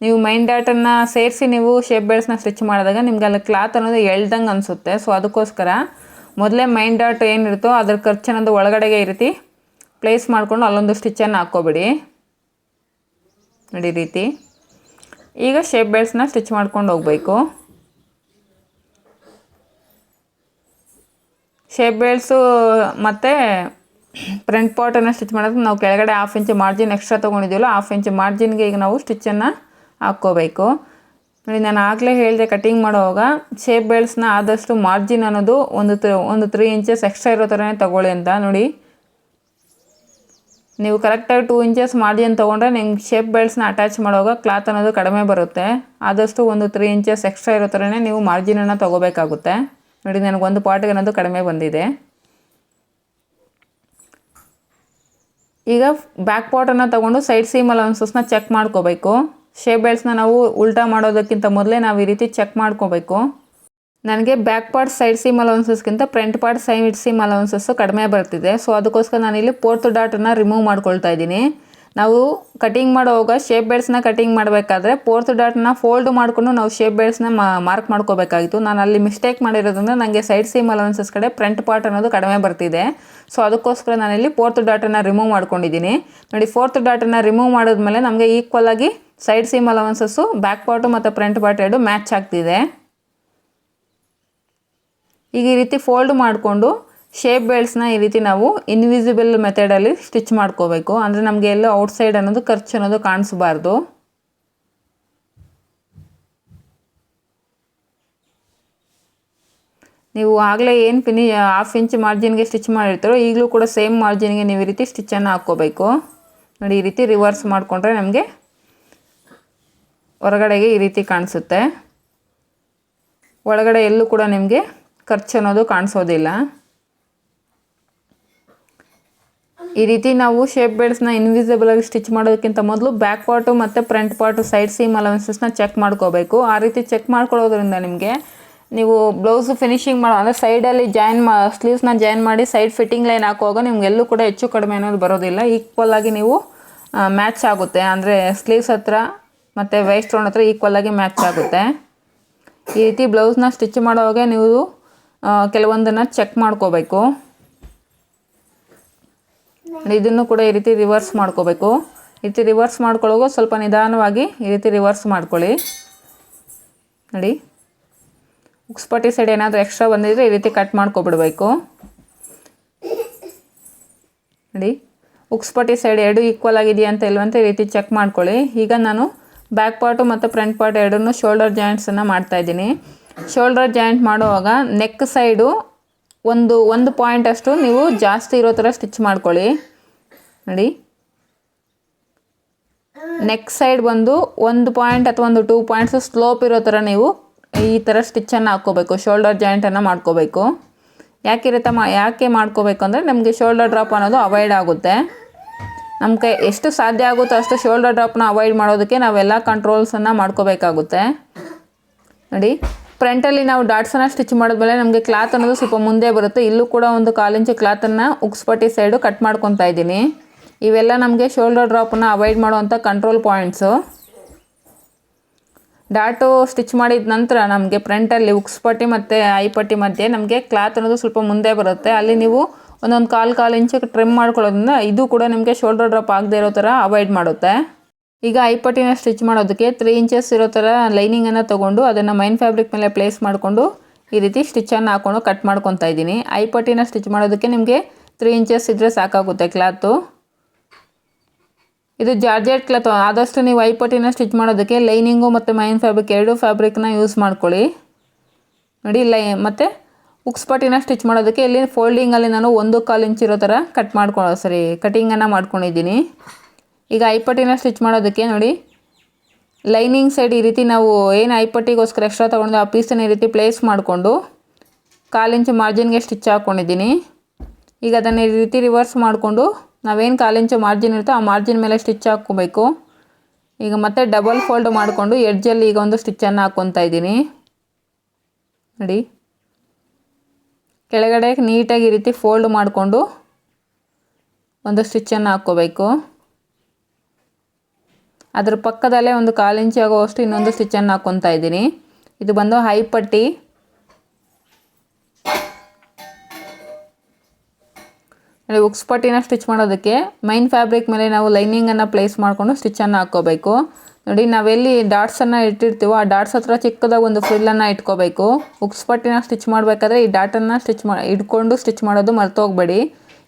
ನೀವು ಮೈನ್ ಡಾಟನ್ನು ಸೇರಿಸಿ ನೀವು ಶೇಪ್ ಬೇಲ್ಸ್ನ ಸ್ಟಿಚ್ ಮಾಡಿದಾಗ ನಿಮ್ಗೆ ಅಲ್ಲಿ ಕ್ಲಾತ್ ಅನ್ನೋದು ಎಳ್ದಂಗೆ ಅನಿಸುತ್ತೆ. ಸೊ ಅದಕ್ಕೋಸ್ಕರ ಮೊದಲೇ ಮೈನ್ ಡಾಟ್ ಏನಿರುತ್ತೋ ಅದ್ರ ಖರ್ಚು ಅನ್ನೋದು ಒಳಗಡೆಗೆ ಈ ರೀತಿ ಪ್ಲೇಸ್ ಮಾಡಿಕೊಂಡು ಅಲ್ಲೊಂದು ಸ್ಟಿಚ್ಚನ್ನು ಹಾಕ್ಕೊಬಿಡಿ. ನೋಡಿ, ಈ ರೀತಿ ಈಗ ಶೇಪ್ ಬೇಲ್ಸ್ನ ಸ್ಟಿಚ್ ಮಾಡ್ಕೊಂಡು ಹೋಗಬೇಕು. ಶೇಪ್ ಬೇಲ್ಸು ಮತ್ತು ಫ್ರಂಟ್ ಪಾರ್ಟನ್ನು ಸ್ಟಿಚ್ ಮಾಡೋದಕ್ಕೆ ನಾವು ಕೆಳಗಡೆ 1/2 ಇಂಚ್ ಮಾರ್ಜಿನ್ ಎಕ್ಸ್ಟ್ರಾ ತೊಗೊಂಡಿದ್ದೀವಲ್ಲ 1/2 ಇಂಚ್ ಮಾರ್ಜಿನ್ಗೆ ಈಗ ನಾವು ಸ್ಟಿಚ್ಚನ್ನು ಹಾಕ್ಕೋಬೇಕು. ನೋಡಿ, ನಾನು ಆಗಲೇ ಹೇಳಿದೆ ಕಟಿಂಗ್ ಮಾಡುವಾಗ ಶೇಪ್ ಬೇಲ್ಸ್ನ ಆದಷ್ಟು ಮಾರ್ಜಿನ್ ಅನ್ನೋದು ಒಂದು 3 ಇಂಚಸ್ ಎಕ್ಸ್ಟ್ರಾ ಇರೋ ಥರನೇ ತೊಗೊಳ್ಳಿ ಅಂತ. ನೋಡಿ, ನೀವು ಕರೆಕ್ಟಾಗಿ 2 ಇಂಚಸ್ ಮಾರ್ಜಿನ್ ತೊಗೊಂಡ್ರೆ ನಿಮ್ಗೆ ಶೇಪ್ ಬೇಲ್ಸ್ನ ಅಟ್ಯಾಚ್ ಮಾಡುವಾಗ ಕ್ಲಾತ್ ಅನ್ನೋದು ಕಡಿಮೆ ಬರುತ್ತೆ. ಆದಷ್ಟು ಒಂದು 3 ಇಂಚಸ್ ಎಕ್ಸ್ಟ್ರಾ ಇರೋ ಥರನೇ ನೀವು ಮಾರ್ಜಿನನ್ನು ತೊಗೋಬೇಕಾಗುತ್ತೆ. ನೋಡಿ, ನನಗೊಂದು ಪಾರ್ಟಿಗೆ ಅನ್ನೋದು ಕಡಿಮೆ ಬಂದಿದೆ. ಈಗ ಬ್ಯಾಕ್ ಪಾರ್ಟನ್ನು ತೊಗೊಂಡು ಸೈಡ್ ಸೀಮ್ ಅಲೌನ್ಸಸ್ನ ಚೆಕ್ ಮಾಡ್ಕೋಬೇಕು. ಶೇಪ್ ಬೇಲ್ಸ್ನ ನಾವು ಉಲ್ಟಾ ಮಾಡೋದಕ್ಕಿಂತ ಮೊದಲೇ ನಾವು ಈ ರೀತಿ ಚೆಕ್ ಮಾಡ್ಕೋಬೇಕು. ನನಗೆ ಬ್ಯಾಕ್ ಪಾರ್ಟ್ ಸೈಡ್ ಸೀಮ್ ಅಲೌನ್ಸಸ್ಗಿಂತ front part side seam allowances ಕಡಿಮೆ ಬರ್ತಿದೆ. ಸೊ ಅದಕ್ಕೋಸ್ಕರ ನಾನಿಲ್ಲಿ 4th ಡಾಟನ್ನು ರಿಮೂವ್ ಮಾಡ್ಕೊಳ್ತಾ ಇದ್ದೀನಿ. ನಾವು ಕಟಿಂಗ್ ಮಾಡುವಾಗ ಶೇಪ್ ಬೇಲ್ಸ್ನ ಕಟಿಂಗ್ ಮಾಡಬೇಕಾದ್ರೆ 4th ಡಾಟನ್ನ ಫೋಲ್ಡ್ ಮಾಡಿಕೊಂಡು ನಾವು ಶೇಪ್ ಬೇಲ್ಸ್ನ ಮಾರ್ಕ್ ಮಾಡ್ಕೋಬೇಕಾಗಿತ್ತು. ನಾನು ಅಲ್ಲಿ ಮಿಸ್ಟೇಕ್ ಮಾಡಿರೋದ್ರಿಂದ ನನಗೆ ಸೈಡ್ ಸೀಮ್ ಅಲೌನ್ಸಸ್ ಕಡೆ ಫ್ರಂಟ್ ಪಾರ್ಟ್ ಅನ್ನೋದು ಕಡಿಮೆ ಬರ್ತಿದೆ. ಸೊ ಅದಕ್ಕೋಸ್ಕರ ನಾನಿಲ್ಲಿ 4th ಡಾಟನ್ನು ರಿಮೂವ್ ಮಾಡ್ಕೊಂಡಿದ್ದೀನಿ. ನೋಡಿ, 4th ಡಾಟನ್ನು ರಿಮೂವ್ ಮಾಡಿದ್ಮೇಲೆ ನಮಗೆ ಈಕ್ವಲ್ ಆಗಿ ಸೈಡ್ ಸೀಮ್ ಅಲೌನ್ಸಸ್ಸು ಬ್ಯಾಕ್ ಪಾರ್ಟು ಮತ್ತು ಫ್ರಂಟ್ ಪಾರ್ಟ್ ಎರಡು ಮ್ಯಾಚ್ ಆಗ್ತಿದೆ. ಈಗ ಈ ರೀತಿ ಫೋಲ್ಡ್ ಮಾಡಿಕೊಂಡು ಶೇಪ್ ಬೇಲ್ಸ್ನ ಈ ರೀತಿ ನಾವು ಇನ್ವಿಸಿಬಲ್ ಮೆಥಡಲ್ಲಿ ಸ್ಟಿಚ್ ಮಾಡ್ಕೋಬೇಕು. ಅಂದರೆ ನಮಗೆ ಎಲ್ಲೋ ಔಟ್ಸೈಡ್ ಅನ್ನೋದು ಖರ್ಚು ಅನ್ನೋದು ಕಾಣಿಸ್ಬಾರ್ದು. ನೀವು ಆಗಲೇ ಏನು ಹಾಫ್ ಇಂಚ್ ಮಾರ್ಜಿನ್ಗೆ ಸ್ಟಿಚ್ ಮಾಡಿರ್ತೀರೋ ಈಗಲೂ ಕೂಡ ಸೇಮ್ ಮಾರ್ಜಿನ್ಗೆ ನೀವು ಈ ರೀತಿ ಸ್ಟಿಚ್ಚನ್ನು ಹಾಕ್ಕೋಬೇಕು. ನೋಡಿ, ಈ ರೀತಿ ರಿವರ್ಸ್ ಮಾಡಿಕೊಂಡ್ರೆ ನಮಗೆ ಹೊರಗಡೆಗೆ ಈ ರೀತಿ ಕಾಣಿಸುತ್ತೆ. ಒಳಗಡೆ ಎಲ್ಲೂ ಕೂಡ ನಿಮಗೆ ಖರ್ಚು ಅನ್ನೋದು ಕಾಣಿಸೋದಿಲ್ಲ. ಈ ರೀತಿ ನಾವು ಶೇಪ್ ಬೆಲ್ಟ್ಸ್ನ ಇನ್ವಿಸಿಬಲ್ ಆಗಿ ಸ್ಟಿಚ್ ಮಾಡೋದಕ್ಕಿಂತ ಮೊದಲು ಬ್ಯಾಕ್ ಪಾರ್ಟು ಮತ್ತು ಫ್ರಂಟ್ ಪಾರ್ಟು ಸೈಡ್ ಸೀಮ್ ಅಲವೆನ್ಸಸ್ನ ಚೆಕ್ ಮಾಡ್ಕೋಬೇಕು. ಆ ರೀತಿ ಚೆಕ್ ಮಾಡ್ಕೊಳ್ಳೋದ್ರಿಂದ ನಿಮಗೆ ನೀವು ಬ್ಲೌಸು ಫಿನಿಶಿಂಗ್ ಮಾಡೋ ಅಂದರೆ ಸೈಡಲ್ಲಿ ಸ್ಲೀವ್ಸ್ನ ಜಾಯಿನ್ ಮಾಡಿ ಸೈಡ್ ಫಿಟ್ಟಿಂಗ್ ಲೈನ್ ಹಾಕುವಾಗ ನಿಮಗೆಲ್ಲೂ ಕೂಡ ಹೆಚ್ಚು ಕಡಿಮೆ ಅನ್ನೋದು ಬರೋದಿಲ್ಲ. ಈಕ್ವಲ್ ಆಗಿ ನೀವು ಮ್ಯಾಚ್ ಆಗುತ್ತೆ. ಅಂದರೆ ಸ್ಲೀವ್ಸ್ ಹತ್ರ ಮತ್ತು ವೇಸ್ಟ್ ರೌಂಡ್ ಹತ್ರ ಈಕ್ವಲ್ ಆಗಿ ಮ್ಯಾಚ್ ಆಗುತ್ತೆ. ಈ ರೀತಿ ಬ್ಲೌಸ್ನ ಸ್ಟಿಚ್ ಮಾಡೋವಾಗ ನೀವು ಕೆಲವೊಂದನ್ನು ಚೆಕ್ ಮಾಡ್ಕೋಬೇಕು. ಇದನ್ನು ಕೂಡ ಈ ರೀತಿ ರಿವರ್ಸ್ ಮಾಡ್ಕೋಬೇಕು. ಈ ರೀತಿ ರಿವರ್ಸ್ ಮಾಡ್ಕೊಳ್ಳೋವಾಗ ಸ್ವಲ್ಪ ನಿಧಾನವಾಗಿ ಈ ರೀತಿ ರಿವರ್ಸ್ ಮಾಡ್ಕೊಳ್ಳಿ. ನೋಡಿ, ಉಕ್ಸ್ಪಟ್ಟಿ ಸೈಡ್ ಏನಾದರೂ ಎಕ್ಸ್ಟ್ರಾ ಬಂದಿದ್ರೆ ಈ ರೀತಿ ಕಟ್ ಮಾಡ್ಕೊಬಿಡ್ಬೇಕು. ನೋಡಿ, ಉಕ್ಸ್ಪಟ್ಟಿ ಸೈಡ್ ಎರಡು ಈಕ್ವಲ್ ಆಗಿದೆಯಾ ಅಂತ ಇಲ್ವಂತ ಈ ರೀತಿ ಚೆಕ್ ಮಾಡ್ಕೊಳ್ಳಿ. ಈಗ ನಾನು ಬ್ಯಾಕ್ ಪಾರ್ಟು ಮತ್ತು ಫ್ರಂಟ್ ಪಾರ್ಟ್ ಎರಡನ್ನೂ ಶೋಲ್ಡರ್ ಜಾಯಿಂಟ್ಸನ್ನು ಮಾಡ್ತಾಯಿದ್ದೀನಿ. ಶೋಲ್ಡರ್ ಜಾಯಿಂಟ್ ಮಾಡುವಾಗ ನೆಕ್ ಸೈಡು ಒಂದು ಪಾಯಿಂಟಷ್ಟು ನೀವು ಜಾಸ್ತಿ ಇರೋ ಥರ ಸ್ಟಿಚ್ ಮಾಡ್ಕೊಳ್ಳಿ. ನೋಡಿ, ನೆಕ್ ಸೈಡ್ ಬಂದು 1 ಪಾಯಿಂಟ್ ಅಥವಾ 2 ಪಾಯಿಂಟ್ಸು ಸ್ಲೋಪ್ ಇರೋ ಥರ ನೀವು ಈ ಥರ ಸ್ಟಿಚ್ಚನ್ನು ಹಾಕ್ಕೋಬೇಕು. ಶೋಲ್ಡರ್ ಜಾಯಿಂಟನ್ನು ಮಾಡ್ಕೋಬೇಕು. ಯಾಕೆ ಮಾಡ್ಕೋಬೇಕು ಅಂದರೆ ನಮಗೆ ಶೋಲ್ಡರ್ ಡ್ರಾಪ್ ಅನ್ನೋದು ಅವಾಯ್ಡ್ ಆಗುತ್ತೆ. ನಮ್ಮ ಕೈ ಎಷ್ಟು ಸಾಧ್ಯ ಆಗುತ್ತೋ ಅಷ್ಟು ಶೋಲ್ಡರ್ ಡ್ರಾಪ್ನ ಅವಾಯ್ಡ್ ಮಾಡೋದಕ್ಕೆ ನಾವೆಲ್ಲ ಕಂಟ್ರೋಲ್ಸನ್ನು ಮಾಡ್ಕೋಬೇಕಾಗುತ್ತೆ. ನೋಡಿ, ಫ್ರಂಟಲ್ಲಿ ನಾವು ಡಾಟ್ಸನ್ನು ಸ್ಟಿಚ್ ಮಾಡಿದ್ಮೇಲೆ ನಮಗೆ ಕ್ಲಾತ್ ಅನ್ನೋದು ಸ್ವಲ್ಪ ಮುಂದೆ ಬರುತ್ತೆ. ಇಲ್ಲೂ ಕೂಡ 1/4 ಇಂಚು ಕ್ಲಾತನ್ನು ಉಕ್ಸ್ಪಟ್ಟಿ ಸೈಡು ಕಟ್ ಮಾಡ್ಕೊತಾ ಇದ್ದೀನಿ. ಇವೆಲ್ಲ ನಮಗೆ ಶೋಲ್ಡರ್ ಡ್ರಾಪನ್ನು ಅವಾಯ್ಡ್ ಮಾಡುವಂಥ ಕಂಟ್ರೋಲ್ ಪಾಯಿಂಟ್ಸು. ಡಾಟು ಸ್ಟಿಚ್ ಮಾಡಿದ ನಂತರ ನಮಗೆ ಫ್ರಂಟಲ್ಲಿ ಉಕ್ಸ್ಪಟ್ಟಿ ಮತ್ತು ಐಪಟ್ಟಿ ಮಧ್ಯೆ ನಮಗೆ ಕ್ಲಾತ್ ಅನ್ನೋದು ಸ್ವಲ್ಪ ಮುಂದೆ ಬರುತ್ತೆ. ಅಲ್ಲಿ ನೀವು 1/4 ಇಂಚಿಗೆ ಟ್ರಿಮ್ ಮಾಡ್ಕೊಳ್ಳೋದ್ರಿಂದ ಇದು ಕೂಡ ನಿಮಗೆ ಶೋಲ್ಡರ್ ಡ್ರಾಪ್ ಆಗದೆ ಇರೋ ಥರ ಅವಾಯ್ಡ್ ಮಾಡುತ್ತೆ. ಈಗ ಐಪಟ್ಟಿನ ಸ್ಟಿಚ್ ಮಾಡೋದಕ್ಕೆ 3 ಇಂಚಸ್ ಇರೋ ಥರ ಲೈನಿಂಗನ್ನು ತೊಗೊಂಡು ಅದನ್ನು ಮೈನ್ ಫ್ಯಾಬ್ರಿಕ್ ಮೇಲೆ ಪ್ಲೇಸ್ ಮಾಡಿಕೊಂಡು ಈ ರೀತಿ ಸ್ಟಿಚ್ಚನ್ನು ಹಾಕ್ಕೊಂಡು ಕಟ್ ಮಾಡ್ಕೊತಾ ಇದ್ದೀನಿ. ಐಪಟ್ಟಿನ ಸ್ಟಿಚ್ ಮಾಡೋದಕ್ಕೆ ನಿಮಗೆ 3 ಇಂಚಸ್ ಇದ್ದರೆ ಸಾಕಾಗುತ್ತೆ ಕ್ಲಾತು. ಇದು ಜಾರ್ಜೆಟ್ ಕ್ಲಾತ್. ಆದಷ್ಟು ನೀವು ಐಪಟ್ಟಿನ ಸ್ಟಿಚ್ ಮಾಡೋದಕ್ಕೆ ಲೈನಿಂಗು ಮತ್ತು ಮೈನ್ ಫ್ಯಾಬ್ರಿಕ್ ಎರಡೂ ಫ್ಯಾಬ್ರಿಕ್ನ ಯೂಸ್ ಮಾಡ್ಕೊಳ್ಳಿ. ನೋಡಿ, ಮತ್ತು ಉಕ್ಸ್ಪಟ್ಟಿನ ಸ್ಟಿಚ್ ಮಾಡೋದಕ್ಕೆ ಇಲ್ಲಿ ಫೋಲ್ಡಿಂಗಲ್ಲಿ ನಾನು 1/4 ಇಂಚ್ ಇರೋ ಥರ ಕಟಿಂಗನ್ನು ಮಾಡ್ಕೊಂಡಿದ್ದೀನಿ. ಈಗ ಐಪಟ್ಟಿನ ಸ್ಟಿಚ್ ಮಾಡೋದಕ್ಕೆ ನೋಡಿ, ಲೈನಿಂಗ್ ಸೈಡ್ ಈ ರೀತಿ ನಾವು ಏನು ಐಪಟ್ಟಿಗೋಸ್ಕರ ಎಕ್ಸ್ಟ್ರಾ ತೊಗೊಂಡು ಆ ಪೀಸನ್ನು ಈ ರೀತಿ ಪ್ಲೇಸ್ ಮಾಡಿಕೊಂಡು 1/4 ಇಂಚು ಮಾರ್ಜಿನ್ಗೆ ಸ್ಟಿಚ್ ಹಾಕ್ಕೊಂಡಿದ್ದೀನಿ. ಈಗ ಅದನ್ನು ಈ ರೀತಿ ರಿವರ್ಸ್ ಮಾಡಿಕೊಂಡು ನಾವೇನು 1/4 ಇಂಚು ಮಾರ್ಜಿನ್ ಇರುತ್ತೋ ಆ ಮಾರ್ಜಿನ್ ಮೇಲೆ ಸ್ಟಿಚ್ ಹಾಕ್ಕೋಬೇಕು. ಈಗ ಮತ್ತೆ ಡಬಲ್ ಫೋಲ್ಡ್ ಮಾಡಿಕೊಂಡು ಎಡ್ಜಲ್ಲಿ ಈಗ ಒಂದು ಸ್ಟಿಚ್ಚನ್ನು ಹಾಕ್ಕೊತಾ ಇದ್ದೀನಿ. ನೋಡಿ, ಕೆಳಗಡೆ ನೀಟಾಗಿ ಈ ರೀತಿ ಫೋಲ್ಡ್ ಮಾಡಿಕೊಂಡು ಒಂದು ಸ್ಟಿಚ್ಚನ್ನು ಹಾಕ್ಕೋಬೇಕು. ಅದ್ರ ಪಕ್ಕದಲ್ಲೇ 1/4 ಇಂಚ್ ಆಗುವಷ್ಟು ಇನ್ನೊಂದು ಸ್ಟಿಚ್ಚನ್ನು ಹಾಕ್ಕೊತಾ ಇದ್ದೀನಿ. ಇದು ಬಂದು ಐಪಟ್ಟಿ. ಉಕ್ಸ್ಪಟ್ಟಿನ ಸ್ಟಿಚ್ ಮಾಡೋದಕ್ಕೆ ಮೈನ್ ಫ್ಯಾಬ್ರಿಕ್ ಮೇಲೆ ನಾವು ಲೈನಿಂಗನ್ನು ಪ್ಲೇಸ್ ಮಾಡಿಕೊಂಡು ಸ್ಟಿಚ್ಚನ್ನು ಹಾಕ್ಕೋಬೇಕು. ನೋಡಿ, ನಾವೆಲ್ಲಿ ಡಾಟ್ಸನ್ನು ಇಟ್ಟಿರ್ತೀವೋ ಆ ಡಾಟ್ಸ್ ಹತ್ರ ಚಿಕ್ಕದಾಗಿ ಒಂದು ಫ್ರಿಲ್ಲನ್ನು ಇಟ್ಕೋಬೇಕು. ಉಕ್ಸ್ಪಟ್ಟಿನ ಸ್ಟಿಚ್ ಮಾಡಬೇಕಾದ್ರೆ ಈ ಡಾಟನ್ನು ಇಟ್ಕೊಂಡು ಸ್ಟಿಚ್ ಮಾಡೋದು ಮರ್ತೋಗ್ಬೇಡಿ.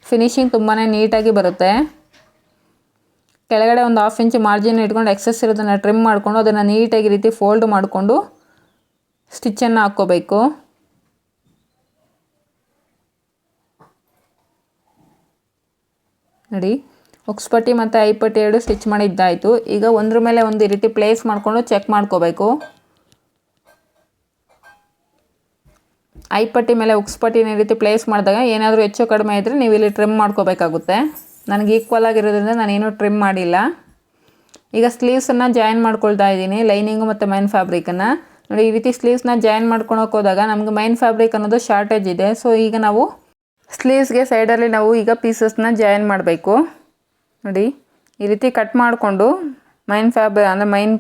ಫಿನಿಶಿಂಗ್ ತುಂಬಾ ನೀಟಾಗಿ ಬರುತ್ತೆ. ಕೆಳಗಡೆ 1/2 ಇಂಚ್ ಮಾರ್ಜಿನ್ ಇಟ್ಕೊಂಡು ಎಕ್ಸಸ್ ಇರೋದನ್ನು ಟ್ರಿಮ್ ಮಾಡಿಕೊಂಡು ಅದನ್ನು ನೀಟಾಗಿ ರೀತಿ ಫೋಲ್ಡ್ ಮಾಡಿಕೊಂಡು ಸ್ಟಿಚ್ಚನ್ನು ಹಾಕ್ಕೋಬೇಕು. ನೋಡಿ, ಉಕ್ಸ್ಪಟ್ಟಿ ಮತ್ತು ಐಪಟ್ಟಿ ಎರಡು ಸ್ಟಿಚ್ ಮಾಡಿದ್ದಾಯಿತು. ಈಗ ಒಂದ್ರ ಮೇಲೆ ಒಂದು ಈ ರೀತಿ ಪ್ಲೇಸ್ ಮಾಡಿಕೊಂಡು ಚೆಕ್ ಮಾಡ್ಕೋಬೇಕು. ಐಪಟ್ಟಿ ಮೇಲೆ ಉಕ್ಸ್ಪಟ್ಟಿನ ಈ ರೀತಿ ಪ್ಲೇಸ್ ಮಾಡಿದಾಗ ಏನಾದರೂ ಹೆಚ್ಚು ಕಡಿಮೆ ಇದ್ದರೆ ನೀವು ಇಲ್ಲಿ ಟ್ರಿಮ್ ಮಾಡ್ಕೋಬೇಕಾಗುತ್ತೆ. ನನಗೆ ಈಕ್ವಲ್ ಆಗಿರೋದ್ರಿಂದ ನಾನೇನು ಟ್ರಿಮ್ ಮಾಡಿಲ್ಲ. ಈಗ ಸ್ಲೀವ್ಸನ್ನು ಜಾಯಿನ್ ಮಾಡ್ಕೊಳ್ತಾ ಇದ್ದೀನಿ, ಲೈನಿಂಗು ಮತ್ತು ಮೈನ್ ಫ್ಯಾಬ್ರಿಕನ್ನು. ನೋಡಿ, ಈ ರೀತಿ ಸ್ಲೀವ್ಸ್ನ ಜಾಯಿನ್ ಮಾಡ್ಕೊಳಕ್ಕೆ ಹೋದಾಗ ನಮಗೆ ಮೈನ್ ಫ್ಯಾಬ್ರಿಕ್ ಅನ್ನೋದು ಶಾರ್ಟೇಜ್ ಇದೆ. ಸೊ ಈಗ ನಾವು ಸ್ಲೀವ್ಸ್ಗೆ ಸೈಡಲ್ಲಿ ನಾವು ಈಗ ಪೀಸಸ್ನ ಜಾಯಿನ್ ಮಾಡಬೇಕು. ನೋಡಿ, ಈ ರೀತಿ ಕಟ್ ಮಾಡಿಕೊಂಡು ಮೈನ್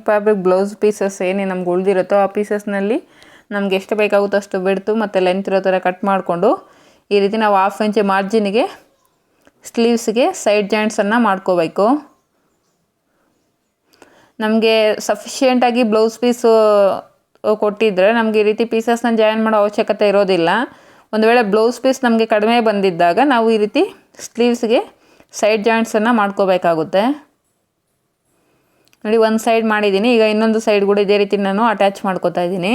ಫ್ಯಾಬ್ರಿಕ್ ಬ್ಲೌಸ್ ಪೀಸಸ್ ಏನೇ ನಮ್ಗೆ ಉಳಿದಿರುತ್ತೋ ಆ ಪೀಸಸ್ನಲ್ಲಿ ನಮ್ಗೆ ಎಷ್ಟು ಬೇಕಾಗುತ್ತೋ ಅಷ್ಟು ಬಿಡ್ತು ಮತ್ತು ಲೆಂತ್ ಇರೋ ಥರ ಕಟ್ ಮಾಡಿಕೊಂಡು ಈ ರೀತಿ ನಾವು 1/2 ಇಂಚ್ ಮಾರ್ಜಿನಿಗೆ ಸ್ಲೀವ್ಸ್ಗೆ ಸೈಡ್ ಜಾಯಿಂಟ್ಸನ್ನು ಮಾಡ್ಕೋಬೇಕು. ನಮಗೆ ಸಫಿಷಿಯೆಂಟಾಗಿ ಬ್ಲೌಸ್ ಪೀಸು ಕೊಟ್ಟಿದ್ದರೆ ನಮಗೆ ಈ ರೀತಿ ಪೀಸಸ್ನ ಜಾಯಿನ್ ಮಾಡೋ ಅವಶ್ಯಕತೆ ಇರೋದಿಲ್ಲ. ಒಂದು ವೇಳೆ ಬ್ಲೌಸ್ ಪೀಸ್ ನಮಗೆ ಕಡಿಮೆ ಬಂದಿದ್ದಾಗ ನಾವು ಈ ರೀತಿ ಸ್ಲೀವ್ಸ್ಗೆ ಸೈಡ್ ಜಾಯಿಂಟ್ಸನ್ನು ಮಾಡ್ಕೋಬೇಕಾಗುತ್ತೆ. ನೋಡಿ, ಒಂದು ಸೈಡ್ ಮಾಡಿದ್ದೀನಿ. ಈಗ ಇನ್ನೊಂದು ಸೈಡ್ ಕೂಡ ಇದೇ ರೀತಿ ನಾನು ಅಟ್ಯಾಚ್ ಮಾಡ್ಕೋತಾ ಇದ್ದೀನಿ.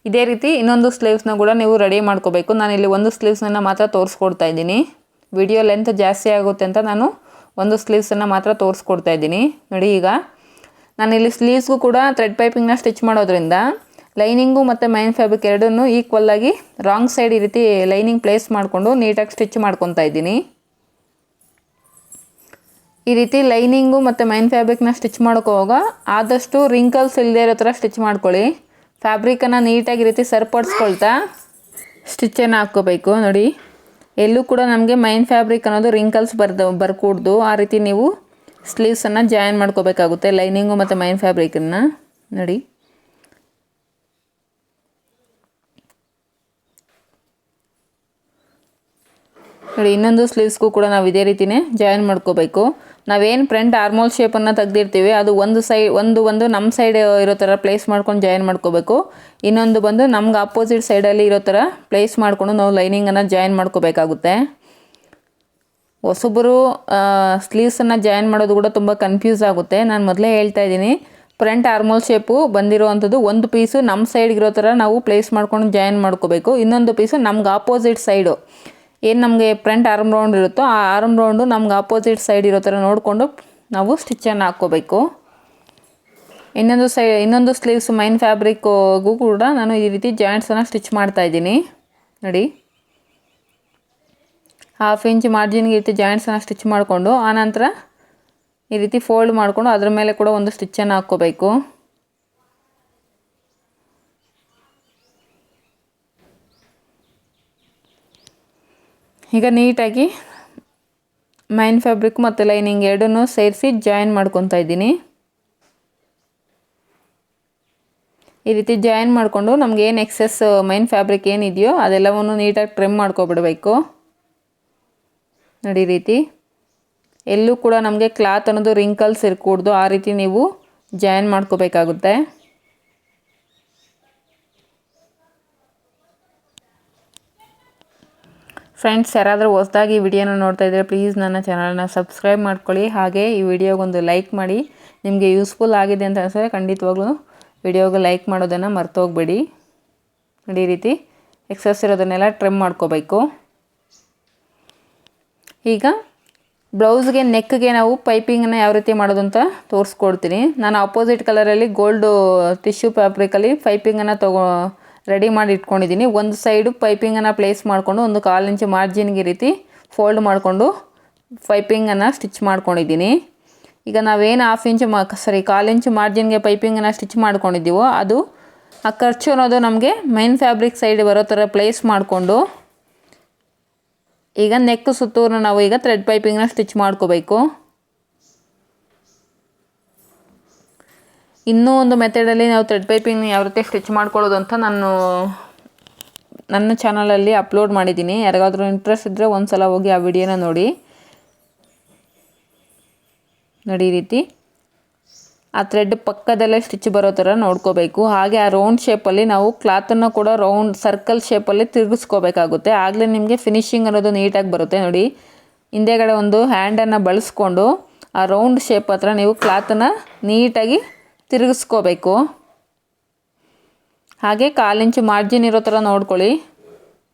ಇದೇ ರೀತಿ ಇನ್ನೊಂದು ಸ್ಲೀವ್ಸ್ನ ಕೂಡ ನೀವು ರೆಡಿ ಮಾಡ್ಕೋಬೇಕು. ನಾನಿಲ್ಲಿ ಒಂದು ಸ್ಲೀವ್ಸನ್ನು ಮಾತ್ರ ತೋರಿಸ್ಕೊಡ್ತಾ ಇದ್ದೀನಿ. ವಿಡಿಯೋ ಲೆಂತ್ ಜಾಸ್ತಿ ಆಗುತ್ತೆ ಅಂತ ನಾನು ಒಂದು ಸ್ಲೀವ್ಸನ್ನು ಮಾತ್ರ ತೋರಿಸ್ಕೊಡ್ತಾ ಇದ್ದೀನಿ. ನೋಡಿ, ಈಗ ನಾನಿಲ್ಲಿ ಸ್ಲೀವ್ಸ್ಗೂ ಕೂಡ ಥ್ರೆಡ್ ಪೈಪಿಂಗ್ನ ಸ್ಟಿಚ್ ಮಾಡೋದ್ರಿಂದ ಲೈನಿಂಗು ಮತ್ತು ಮೈನ್ ಫ್ಯಾಬ್ರಿಕ್ ಎರಡನ್ನೂ ಈಕ್ವಲ್ಲಾಗಿ ರಾಂಗ್ ಸೈಡ್ ಈ ರೀತಿ ಲೈನಿಂಗ್ ಪ್ಲೇಸ್ ಮಾಡಿಕೊಂಡು ನೀಟಾಗಿ ಸ್ಟಿಚ್ ಮಾಡ್ಕೊತಾ ಇದ್ದೀನಿ. ಈ ರೀತಿ ಲೈನಿಂಗು ಮತ್ತು ಮೈನ್ ಫ್ಯಾಬ್ರಿಕ್ನ ಸ್ಟಿಚ್ ಮಾಡ್ಕೋವಾಗ ಆದಷ್ಟು ರಿಂಕಲ್ಸ್ ಇಲ್ಲದೆ ಇರೋ ಥರ ಸ್ಟಿಚ್ ಮಾಡ್ಕೊಳ್ಳಿ. ಫ್ಯಾಬ್ರಿಕನ್ನು ನೀಟಾಗಿ ಈ ರೀತಿ ಸರಿಪಡಿಸ್ಕೊಳ್ತಾ ಸ್ಟಿಚ್ಚನ್ನು ಹಾಕ್ಕೋಬೇಕು. ನೋಡಿ, ಎಲ್ಲೂ ಕೂಡ ನಮಗೆ ಮೈನ್ ಫ್ಯಾಬ್ರಿಕ್ ಅನ್ನೋದು ರಿಂಕಲ್ಸ್ ಬರ್ಕೂಡ್ದು. ಆ ರೀತಿ ನೀವು ಸ್ಲೀವ್ಸನ್ನು ಜಾಯಿನ್ ಮಾಡ್ಕೋಬೇಕಾಗುತ್ತೆ, ಲೈನಿಂಗು ಮತ್ತು ಮೈನ್ ಫ್ಯಾಬ್ರಿಕನ್ನು. ನೋಡಿ, ಇನ್ನೊಂದು ಸ್ಲೀವ್ಸ್ಗೂ ಕೂಡ ನಾವು ಇದೇ ರೀತಿಯೇ ಜಾಯಿನ್ ಮಾಡ್ಕೋಬೇಕು. ನಾವೇನು ಫ್ರಂಟ್ ಆರ್ಮೋಲ್ ಶೇಪನ್ನು ತೆಗ್ದಿರ್ತೀವಿ ಅದು ಒಂದು ನಮ್ಮ ಸೈಡ್ ಇರೋ ಥರ ಪ್ಲೇಸ್ ಮಾಡ್ಕೊಂಡು ಜಾಯಿನ್ ಮಾಡ್ಕೋಬೇಕು. ಇನ್ನೊಂದು ಬಂದು ನಮ್ಗೆ ಆಪೋಸಿಟ್ ಸೈಡಲ್ಲಿ ಇರೋ ಥರ ಪ್ಲೇಸ್ ಮಾಡಿಕೊಂಡು ನಾವು ಲೈನಿಂಗನ್ನು ಜಾಯಿನ್ ಮಾಡ್ಕೋಬೇಕಾಗುತ್ತೆ. ಹೊಸಬರು ಸ್ಲೀವ್ಸನ್ನು ಜಾಯಿನ್ ಮಾಡೋದು ಕೂಡ ತುಂಬ ಕನ್ಫ್ಯೂಸ್ ಆಗುತ್ತೆ. ನಾನು ಮೊದಲೇ ಹೇಳ್ತಾ ಇದ್ದೀನಿ, ಫ್ರಂಟ್ ಆರ್ಮೋಲ್ ಶೇಪು ಬಂದಿರೋವಂಥದ್ದು ಒಂದು ಪೀಸು ನಮ್ಮ ಸೈಡ್ಗಿರೋ ಥರ ನಾವು ಪ್ಲೇಸ್ ಮಾಡ್ಕೊಂಡು ಜಾಯಿನ್ ಮಾಡ್ಕೋಬೇಕು. ಇನ್ನೊಂದು ಪೀಸು ನಮ್ಗೆ ಆಪೋಸಿಟ್ ಸೈಡು ಏನು ನಮಗೆ ಫ್ರಂಟ್ ಆರ್ಮ್ ರೌಂಡ್ ಇರುತ್ತೋ ಆ ಆರ್ಮ್ ರೌಂಡು ನಮ್ಗೆ ಆಪೋಸಿಟ್ ಸೈಡ್ ಇರೋ ಥರ ನೋಡಿಕೊಂಡು ನಾವು ಸ್ಟಿಚ್ಚನ್ನು ಹಾಕ್ಕೋಬೇಕು. ಇನ್ನೊಂದು ಸ್ಲೀವ್ಸ್ ಮೈನ್ ಫ್ಯಾಬ್ರಿಕ್ಗೂ ಕೂಡ ನಾನು ಈ ರೀತಿ ಜಾಯಿಂಟ್ಸನ್ನು ಸ್ಟಿಚ್ ಮಾಡ್ತಾಯಿದ್ದೀನಿ. ನೋಡಿ, 1/2 ಇಂಚ್ ಮಾರ್ಜಿನ್ಗೆ ಈ ರೀತಿ ಜಾಯಿಂಟ್ಸನ್ನು ಸ್ಟಿಚ್ ಮಾಡಿಕೊಂಡು ಆನಂತರ ಈ ರೀತಿ ಫೋಲ್ಡ್ ಮಾಡಿಕೊಂಡು ಅದ್ರ ಮೇಲೆ ಕೂಡ ಒಂದು ಸ್ಟಿಚ್ಚನ್ನು ಹಾಕ್ಕೋಬೇಕು. ಈಗ ನೀಟಾಗಿ ಮೈನ್ ಫ್ಯಾಬ್ರಿಕ್ ಮತ್ತು ಲೈನಿಂಗ್ ಎರಡನ್ನೂ ಸೇರಿಸಿ ಜಾಯಿನ್ ಮಾಡ್ಕೊತಾ ಇದ್ದೀನಿ. ಈ ರೀತಿ ಜಾಯಿನ್ ಮಾಡಿಕೊಂಡು ನಮ್ಗೆ ಏನು ಎಕ್ಸೆಸ್ ಮೈನ್ ಫ್ಯಾಬ್ರಿಕ್ ಏನಿದೆಯೋ ಅದೆಲ್ಲವನ್ನು ನೀಟಾಗಿ ಟ್ರಿಮ್ ಮಾಡ್ಕೊಬಿಡಬೇಕು. ನೋಡಿ, ಈ ರೀತಿ ಎಲ್ಲೂ ಕೂಡ ನಮಗೆ ಕ್ಲಾತ್ ಅನ್ನೋದು ರಿಂಕಲ್ಸ್ ಇರಕೂಡ್ದು. ಆ ರೀತಿ ನೀವು ಜಾಯಿನ್ ಮಾಡ್ಕೋಬೇಕಾಗುತ್ತೆ. ಫ್ರೆಂಡ್ಸ್, ಯಾರಾದರೂ ಹೊಸದಾಗಿ ಈ ವಿಡಿಯೋನ ನೋಡ್ತಾ ಇದ್ದರೆ ಪ್ಲೀಸ್ ನನ್ನ ಚಾನಲ್ನ ಸಬ್ಸ್ಕ್ರೈಬ್ ಮಾಡ್ಕೊಳ್ಳಿ. ಹಾಗೆ ಈ ವಿಡಿಯೋಗೊಂದು ಲೈಕ್ ಮಾಡಿ. ನಿಮಗೆ ಯೂಸ್ಫುಲ್ ಆಗಿದೆ ಅಂತ ಅನಿಸಿದ್ರೆ ಖಂಡಿತವಾಗ್ಲೂ ವಿಡಿಯೋಗೆ ಲೈಕ್ ಮಾಡೋದನ್ನು ಮರ್ತೋಗ್ಬೇಡಿ. ನೋಡಿ, ಈ ರೀತಿ ಎಕ್ಸಸ್ ಇರೋದನ್ನೆಲ್ಲ ಟ್ರಿಮ್ ಮಾಡ್ಕೋಬೇಕು. ಈಗ ಬ್ಲೌಸ್ಗೆ ನೆಕ್ಗೆ ನಾವು ಪೈಪಿಂಗನ್ನು ಯಾವ ರೀತಿ ಮಾಡೋದು ಅಂತ ತೋರಿಸ್ಕೊಡ್ತೀನಿ. ನಾನು ಆಪೋಸಿಟ್ ಕಲರಲ್ಲಿ ಗೋಲ್ಡು ಟಿಶ್ಯೂ ಫ್ಯಾಬ್ರಿಕಲ್ಲಿ ಪೈಪಿಂಗನ್ನು ರೆಡಿ ಮಾಡಿ ಇಟ್ಕೊಂಡಿದ್ದೀನಿ. ಒಂದು ಸೈಡು ಪೈಪಿಂಗನ್ನು ಪ್ಲೇಸ್ ಮಾಡಿಕೊಂಡು ಒಂದು 1/4 ಇಂಚ್ ಮಾರ್ಜಿನ್ಗೆ ಈ ರೀತಿ ಫೋಲ್ಡ್ ಮಾಡಿಕೊಂಡು ಪೈಪಿಂಗನ್ನು ಸ್ಟಿಚ್ ಮಾಡ್ಕೊಂಡಿದ್ದೀನಿ. ಈಗ ನಾವೇನು 1/2 ಇಂಚ್ ಮಾರ್ಜಿನ್ಗೆ ಪೈಪಿಂಗನ್ನು ಸ್ಟಿಚ್ ಮಾಡ್ಕೊಂಡಿದ್ದೀವೋ ಅದು ಆ ಖರ್ಚು ಅನ್ನೋದು ನಮಗೆ ಮೈನ್ ಫ್ಯಾಬ್ರಿಕ್ ಸೈಡ್ ಬರೋ ಥರ ಪ್ಲೇಸ್ ಮಾಡಿಕೊಂಡು ಈಗ ನೆಕ್ ಸುತ್ತೂರು ನಾವು ಈಗ ಥ್ರೆಡ್ ಪೈಪಿಂಗನ್ನ ಸ್ಟಿಚ್ ಮಾಡ್ಕೋಬೇಕು. ಇನ್ನೂ ಒಂದು ಮೆಥಡಲ್ಲಿ ನಾವು ಥ್ರೆಡ್ ಪೈಪಿಂಗ್ನ ಯಾವ ರೀತಿ ಸ್ಟಿಚ್ ಮಾಡ್ಕೊಳ್ಳೋದು ಅಂತ ನಾನು ನನ್ನ ಚಾನಲಲ್ಲಿ ಅಪ್ಲೋಡ್ ಮಾಡಿದ್ದೀನಿ. ಯಾರಿಗಾದ್ರೂ ಇಂಟ್ರೆಸ್ಟ್ ಇದ್ದರೆ ಒಂದು ಸಲ ಹೋಗಿ ಆ ವಿಡಿಯೋನ ನೋಡಿ. ನೋಡಿ, ಈ ರೀತಿ ಆ ಥ್ರೆಡ್ ಪಕ್ಕದಲ್ಲೇ ಸ್ಟಿಚ್ ಬರೋ ಥರ ನೋಡ್ಕೋಬೇಕು. ಹಾಗೆ ಆ ರೌಂಡ್ ಶೇಪಲ್ಲಿ ನಾವು ಕ್ಲಾತನ್ನು ಕೂಡ ರೌಂಡ್ ಸರ್ಕಲ್ ಶೇಪಲ್ಲಿ ತಿರುಗಿಸ್ಕೋಬೇಕಾಗುತ್ತೆ. ಆಗಲೇ ನಿಮಗೆ ಫಿನಿಶಿಂಗ್ ಅನ್ನೋದು ನೀಟಾಗಿ ಬರುತ್ತೆ. ನೋಡಿ, ಹಿಂದೆಗಡೆ ಒಂದು ಹ್ಯಾಂಡನ್ನು ಬಳಸ್ಕೊಂಡು ಆ ರೌಂಡ್ ಶೇಪ್ ಹತ್ರ ನೀವು ಕ್ಲಾತನ್ನು ನೀಟಾಗಿ ತಿರುಗಿಸ್ಕೋಬೇಕು. ಹಾಗೆ 1/4 ಇಂಚ್ ಮಾರ್ಜಿನ್ ಇರೋ ಥರ ನೋಡ್ಕೊಳ್ಳಿ.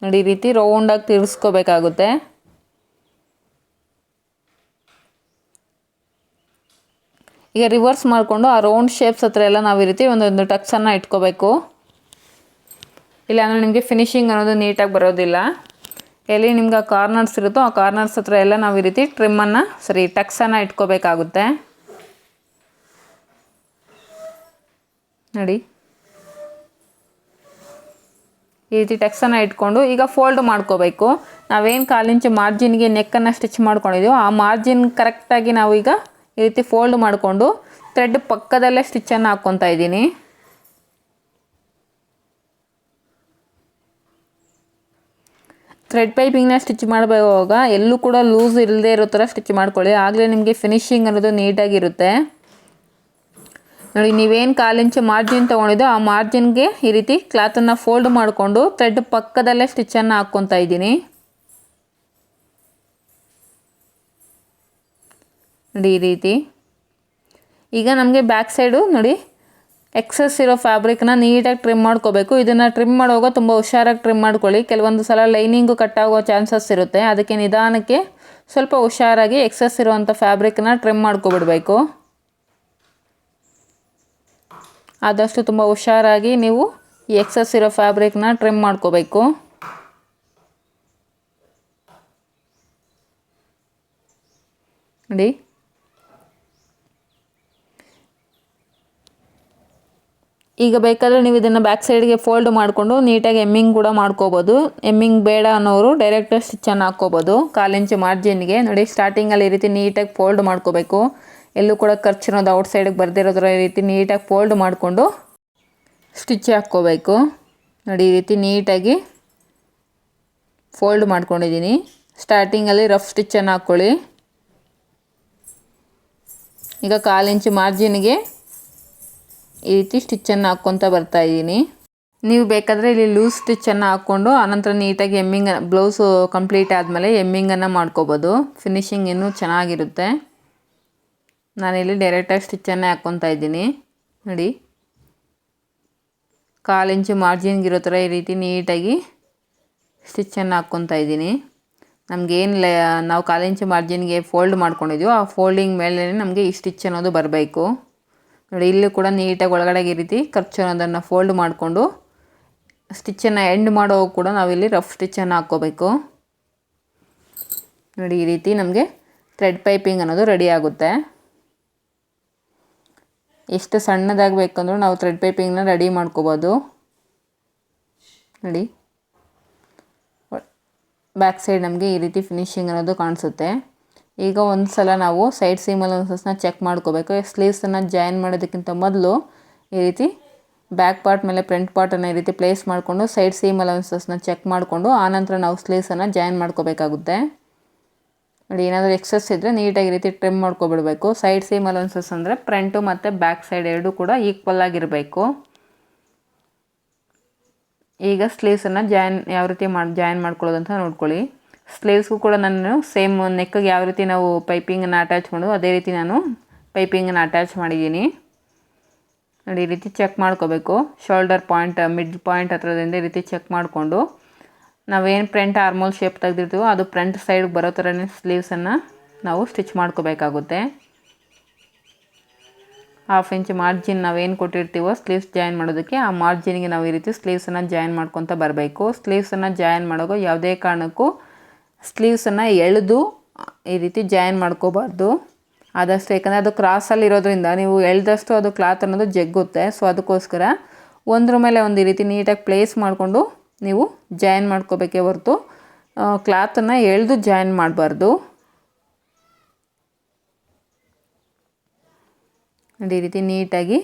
ನೋಡಿ, ಈ ರೀತಿ ರೌಂಡಾಗಿ ತಿರುಗಿಸ್ಕೋಬೇಕಾಗುತ್ತೆ. ಈಗ ರಿವರ್ಸ್ ಮಾಡಿಕೊಂಡು ಆ ರೌಂಡ್ ಶೇಪ್ಸ್ ಹತ್ರ ಎಲ್ಲ ನಾವು ಈ ರೀತಿ ಒಂದೊಂದು ಟಕ್ಸನ್ನು ಇಟ್ಕೋಬೇಕು. ಇಲ್ಲಾಂದರೆ ನಿಮಗೆ ಫಿನಿಶಿಂಗ್ ಅನ್ನೋದು ನೀಟಾಗಿ ಬರೋದಿಲ್ಲ. ಎಲ್ಲಿ ನಿಮ್ಗೆ ಆ ಕಾರ್ನರ್ಸ್ ಇರುತ್ತೋ ಆ ಕಾರ್ನರ್ಸ್ ಹತ್ರ ಎಲ್ಲ ನಾವು ಈ ರೀತಿ ಟಕ್ಸನ್ನು ಇಟ್ಕೋಬೇಕಾಗುತ್ತೆ. ನೋಡಿ, ಈ ರೀತಿ ಟಕ್ಸನ್ನು ಇಟ್ಕೊಂಡು ಈಗ ಫೋಲ್ಡ್ ಮಾಡ್ಕೋಬೇಕು. ನಾವೇನು 1/4 ಇಂಚ್ ಮಾರ್ಜಿನ್ಗೆ ನೆಕ್ಕನ್ನು ಸ್ಟಿಚ್ ಮಾಡ್ಕೊಂಡಿದ್ದೀವೋ ಆ ಮಾರ್ಜಿನ್ ಕರೆಕ್ಟಾಗಿ ನಾವು ಈಗ ಈ ರೀತಿ ಫೋಲ್ಡ್ ಮಾಡಿಕೊಂಡು ಥ್ರೆಡ್ ಪಕ್ಕದಲ್ಲೇ ಸ್ಟಿಚ್ಚನ್ನು ಹಾಕ್ಕೊತಾ ಇದ್ದೀನಿ. ಥ್ರೆಡ್ ಪೈಪಿಂಗ್ನ ಸ್ಟಿಚ್ ಮಾಡಬೇಕಾಗ ಎಲ್ಲೂ ಕೂಡ ಲೂಸ್ ಇಲ್ಲದೆ ಇರೋ ಥರ ಸ್ಟಿಚ್ ಮಾಡ್ಕೊಳ್ಳಿ. ಆಗಲೇ ನಿಮಗೆ ಫಿನಿಶಿಂಗ್ ಅನ್ನೋದು ನೀಟಾಗಿರುತ್ತೆ. ನೋಡಿ, ನೀವೇನು 1/4 ಇಂಚ್ ಮಾರ್ಜಿನ್ ತೊಗೊಂಡಿದ್ದೋ ಆ ಮಾರ್ಜಿನ್ಗೆ ಈ ರೀತಿ ಕ್ಲಾತನ್ನು ಫೋಲ್ಡ್ ಮಾಡಿಕೊಂಡು ಥ್ರೆಡ್ ಪಕ್ಕದಲ್ಲೇ ಸ್ಟಿಚ್ಚನ್ನು ಹಾಕ್ಕೊತಾ ಇದ್ದೀನಿ. ನೋಡಿ, ಈ ರೀತಿ ಈಗ ನಮಗೆ ಬ್ಯಾಕ್ ಸೈಡು ನೋಡಿ ಎಕ್ಸಸ್ ಇರೋ ಫ್ಯಾಬ್ರಿಕ್ನ ನೀಟಾಗಿ ಟ್ರಿಮ್ ಮಾಡ್ಕೋಬೇಕು. ಇದನ್ನು ಟ್ರಿಮ್ ಮಾಡುವಾಗ ತುಂಬ ಹುಷಾರಾಗಿ ಟ್ರಿಮ್ ಮಾಡ್ಕೊಳ್ಳಿ. ಕೆಲವೊಂದು ಸಲ ಲೈನಿಂಗು ಕಟ್ಟಾಗೋ ಚಾನ್ಸಸ್ ಇರುತ್ತೆ. ಅದಕ್ಕೆ ನಿಧಾನಕ್ಕೆ ಸ್ವಲ್ಪ ಹುಷಾರಾಗಿ ಎಕ್ಸಸ್ ಇರೋವಂಥ ಫ್ಯಾಬ್ರಿಕ್ನ ಟ್ರಿಮ್ ಮಾಡ್ಕೊಬಿಡ್ಬೇಕು. ಆದಷ್ಟು ತುಂಬ ಹುಷಾರಾಗಿ ನೀವು ಈ ಎಕ್ಸಸ್ ಇರೋ ಫ್ಯಾಬ್ರಿಕ್ನ ಟ್ರಿಮ್ ಮಾಡ್ಕೋಬೇಕು. ನೋಡಿ, ಈಗ ಬೇಕಾದರೆ ನೀವು ಇದನ್ನು ಬ್ಯಾಕ್ ಸೈಡ್ಗೆ ಫೋಲ್ಡ್ ಮಾಡಿಕೊಂಡು ನೀಟಾಗಿ ಎಮ್ಮಿಂಗ್ ಕೂಡ ಮಾಡ್ಕೋಬೋದು. ಎಮ್ಮಿಂಗ್ ಬೇಡ ಅನ್ನೋರು ಡೈರೆಕ್ಟ್ ಸ್ಟಿಚ್ಚನ್ನು ಹಾಕ್ಕೋಬೋದು 1/4 ಇಂಚ್ ಮಾರ್ಜಿನ್ಗೆ. ನೋಡಿ, ಸ್ಟಾರ್ಟಿಂಗಲ್ಲಿ ಈ ರೀತಿ ನೀಟಾಗಿ ಫೋಲ್ಡ್ ಮಾಡ್ಕೋಬೇಕು. ಎಲ್ಲೂ ಕೂಡ ಖರ್ಚಿರೋದು ಔಟ್ ಸೈಡಿಗೆ ಬರ್ದಿರೋದ್ರ ಈ ರೀತಿ ನೀಟಾಗಿ ಫೋಲ್ಡ್ ಮಾಡಿಕೊಂಡು ಸ್ಟಿಚ್ ಹಾಕ್ಕೋಬೇಕು. ನೋಡಿ, ಈ ರೀತಿ ನೀಟಾಗಿ ಫೋಲ್ಡ್ ಮಾಡ್ಕೊಂಡಿದ್ದೀನಿ. ಸ್ಟಾರ್ಟಿಂಗಲ್ಲಿ ರಫ್ ಸ್ಟಿಚ್ಚನ್ನು ಹಾಕ್ಕೊಳ್ಳಿ. ಈಗ 1/4 ಇಂಚ್ ಮಾರ್ಜಿನ್ಗೆ ಈ ರೀತಿ ಸ್ಟಿಚ್ಚನ್ನು ಹಾಕ್ಕೊತ ಬರ್ತಾಯಿದ್ದೀನಿ. ನೀವು ಬೇಕಾದರೆ ಇಲ್ಲಿ ಲೂಸ್ ಸ್ಟಿಚ್ಚನ್ನು ಹಾಕ್ಕೊಂಡು ಆನಂತರ ನೀಟಾಗಿ ಎಮ್ಮಿಂಗ್ ಬ್ಲೌಸು ಕಂಪ್ಲೀಟ್ ಆದಮೇಲೆ ಎಮ್ಮಿಂಗನ್ನು ಮಾಡ್ಕೋಬೋದು. ಫಿನಿಶಿಂಗ್ ಇನ್ನೂ ಚೆನ್ನಾಗಿರುತ್ತೆ. ನಾನಿಲ್ಲಿ ಡೈರೆಕ್ಟಾಗಿ ಸ್ಟಿಚ್ಚನ್ನೇ ಹಾಕ್ಕೊತಾ ಇದ್ದೀನಿ. ನೋಡಿ, 1/4 ಇಂಚ್ ಮಾರ್ಜಿನ್ಗಿರೋ ಥರ ಈ ರೀತಿ ನೀಟಾಗಿ ಸ್ಟಿಚ್ಚನ್ನು ಹಾಕ್ಕೊತಾ ಇದ್ದೀನಿ. ನಮಗೇನಿಲ್ಲ, ನಾವು 1/4 ಇಂಚ್ ಮಾರ್ಜಿನ್ಗೆ ಫೋಲ್ಡ್ ಮಾಡ್ಕೊಂಡಿದ್ದೀವೋ ಆ ಫೋಲ್ಡಿಂಗ್ ಮೇಲೆ ನಮಗೆ ಈ ಸ್ಟಿಚ್ ಅನ್ನೋದು ಬರಬೇಕು. ನೋಡಿ, ಇಲ್ಲೂ ಕೂಡ ನೀಟಾಗಿ ಒಳಗಡೆಗೆ ಈ ರೀತಿ ಖರ್ಚು ಅನ್ನೋದನ್ನು ಫೋಲ್ಡ್ ಮಾಡಿಕೊಂಡು ಸ್ಟಿಚ್ಚನ್ನು ಎಂಡ್ ಮಾಡೋ ಕೂಡ ನಾವಿಲ್ಲಿ ರಫ್ ಸ್ಟಿಚ್ಚನ್ನು ಹಾಕ್ಕೋಬೇಕು. ನೋಡಿ, ಈ ರೀತಿ ನಮಗೆ ಥ್ರೆಡ್ ಪೈಪಿಂಗ್ ಅನ್ನೋದು ರೆಡಿ ಆಗುತ್ತೆ. ಎಷ್ಟು ಸಣ್ಣದಾಗಿ ಬೇಕಂದ್ರೂ ನಾವು ಥ್ರೆಡ್ ಪೈಪಿಂಗ್ನ ರೆಡಿ ಮಾಡ್ಕೋಬೋದು. ನೋಡಿ, ಬ್ಯಾಕ್ ಸೈಡ್ ನಮಗೆ ಈ ರೀತಿ ಫಿನಿಶಿಂಗ್ ಅನ್ನೋದು ಕಾಣಿಸುತ್ತೆ. ಈಗ ಒಂದು ಸಲ ನಾವು ಸೈಡ್ ಸೀಮ್ ಅಲೌನ್ಸಸ್ನ ಚೆಕ್ ಮಾಡ್ಕೋಬೇಕು. ಸ್ಲೀವ್ಸನ್ನು ಜಾಯಿನ್ ಮಾಡೋದಕ್ಕಿಂತ ಮೊದಲು ಈ ರೀತಿ ಬ್ಯಾಕ್ ಪಾರ್ಟ್ ಮೇಲೆ ಫ್ರಂಟ್ ಪಾರ್ಟನ್ನು ಈ ರೀತಿ ಪ್ಲೇಸ್ ಮಾಡಿಕೊಂಡು ಸೈಡ್ ಸೀಮ್ ಅಲೌನ್ಸಸ್ನ ಚೆಕ್ ಮಾಡಿಕೊಂಡು ಆನಂತರ ನಾವು ಸ್ಲೀವ್ಸನ್ನು ಜಾಯಿನ್ ಮಾಡ್ಕೋಬೇಕಾಗುತ್ತೆ. ನೋಡಿ, ಏನಾದರೂ ಎಕ್ಸಸ್ ಇದ್ದರೆ ನೀಟಾಗಿ ಈ ರೀತಿ ಟ್ರಿಮ್ ಮಾಡ್ಕೊಬಿಡಬೇಕು. ಸೈಡ್ ಸೀಮ್ ಅಲೌನ್ಸಸ್ ಅಂದರೆ ಫ್ರಂಟು ಮತ್ತು ಬ್ಯಾಕ್ ಸೈಡ್ ಎರಡೂ ಕೂಡ ಈಕ್ವಲ್ ಆಗಿರಬೇಕು. ಈಗ ಸ್ಲೀವ್ಸನ್ನು ಯಾವ ರೀತಿ ಜಾಯಿನ್ ಮಾಡ್ಕೊಳ್ಳೋದು ಅಂತ ನೋಡ್ಕೊಳ್ಳಿ. ಸ್ಲೀವ್ಸ್ಗೂ ಕೂಡ ನಾನು ಸೇಮ್ ನೆಕ್ಗೆ ಯಾವ ರೀತಿ ನಾವು ಪೈಪಿಂಗನ್ನು ಅಟ್ಯಾಚ್ ಮಾಡೋದು ಅದೇ ರೀತಿ ನಾನು ಪೈಪಿಂಗನ್ನು ಅಟ್ಯಾಚ್ ಮಾಡಿದ್ದೀನಿ. ನೋಡಿ, ಈ ರೀತಿ ಚೆಕ್ ಮಾಡ್ಕೋಬೇಕು. ಶೋಲ್ಡರ್ ಪಾಯಿಂಟ್, ಮಿಡ್ ಪಾಯಿಂಟ್ ಹತ್ರದಿಂದ ಈ ರೀತಿ ಚೆಕ್ ಮಾಡಿಕೊಂಡು ನಾವೇನು ಫ್ರಂಟ್ ಆರ್ಮೋಲ್ ಶೇಪ್ ತೆಗೆದಿರ್ತೀವೋ ಅದು ಫ್ರಂಟ್ ಸೈಡ್ಗೆ ಬರೋ ಥರನೇ ಸ್ಲೀವ್ಸನ್ನು ನಾವು ಸ್ಟಿಚ್ ಮಾಡ್ಕೋಬೇಕಾಗುತ್ತೆ. 1/2 ಇಂಚ್ ಮಾರ್ಜಿನ್ ನಾವೇನು ಕೊಟ್ಟಿರ್ತೀವೋ ಸ್ಲೀವ್ಸ್ ಜಾಯಿನ್ ಮಾಡೋದಕ್ಕೆ ಆ ಮಾರ್ಜಿನ್ಗೆ ನಾವು ಈ ರೀತಿ ಸ್ಲೀವ್ಸನ್ನು ಜಾಯಿನ್ ಮಾಡ್ಕೊತ ಬರಬೇಕು. ಸ್ಲೀವ್ಸನ್ನು ಜಾಯಿನ್ ಮಾಡೋದು ಯಾವುದೇ ಕಾರಣಕ್ಕೂ ಸ್ಲೀವ್ಸನ್ನು ಎಳೆದು ಈ ರೀತಿ ಜಾಯಿನ್ ಮಾಡ್ಕೋಬಾರ್ದು ಆದಷ್ಟು. ಯಾಕಂದರೆ ಅದು ಕ್ರಾಸಲ್ಲಿ ಇರೋದ್ರಿಂದ ನೀವು ಎಳೆದಷ್ಟು ಅದು ಕ್ಲಾತ್ ಅನ್ನೋದು ಜಗ್ಗುತ್ತೆ. ಸೊ ಅದಕ್ಕೋಸ್ಕರ ಒಂದ್ರ ಮೇಲೆ ಒಂದು ಈ ರೀತಿ ನೀಟಾಗಿ ಪ್ಲೇಸ್ ಮಾಡಿಕೊಂಡು ನೀವು ಜಾಯಿನ್ ಮಾಡ್ಕೋಬೇಕೇ ಹೊರತು ಕ್ಲಾತನ್ನು ಎಳೆದು ಜಾಯಿನ್ ಮಾಡಬಾರ್ದು. ನೋಡಿ, ಈ ರೀತಿ ನೀಟಾಗಿ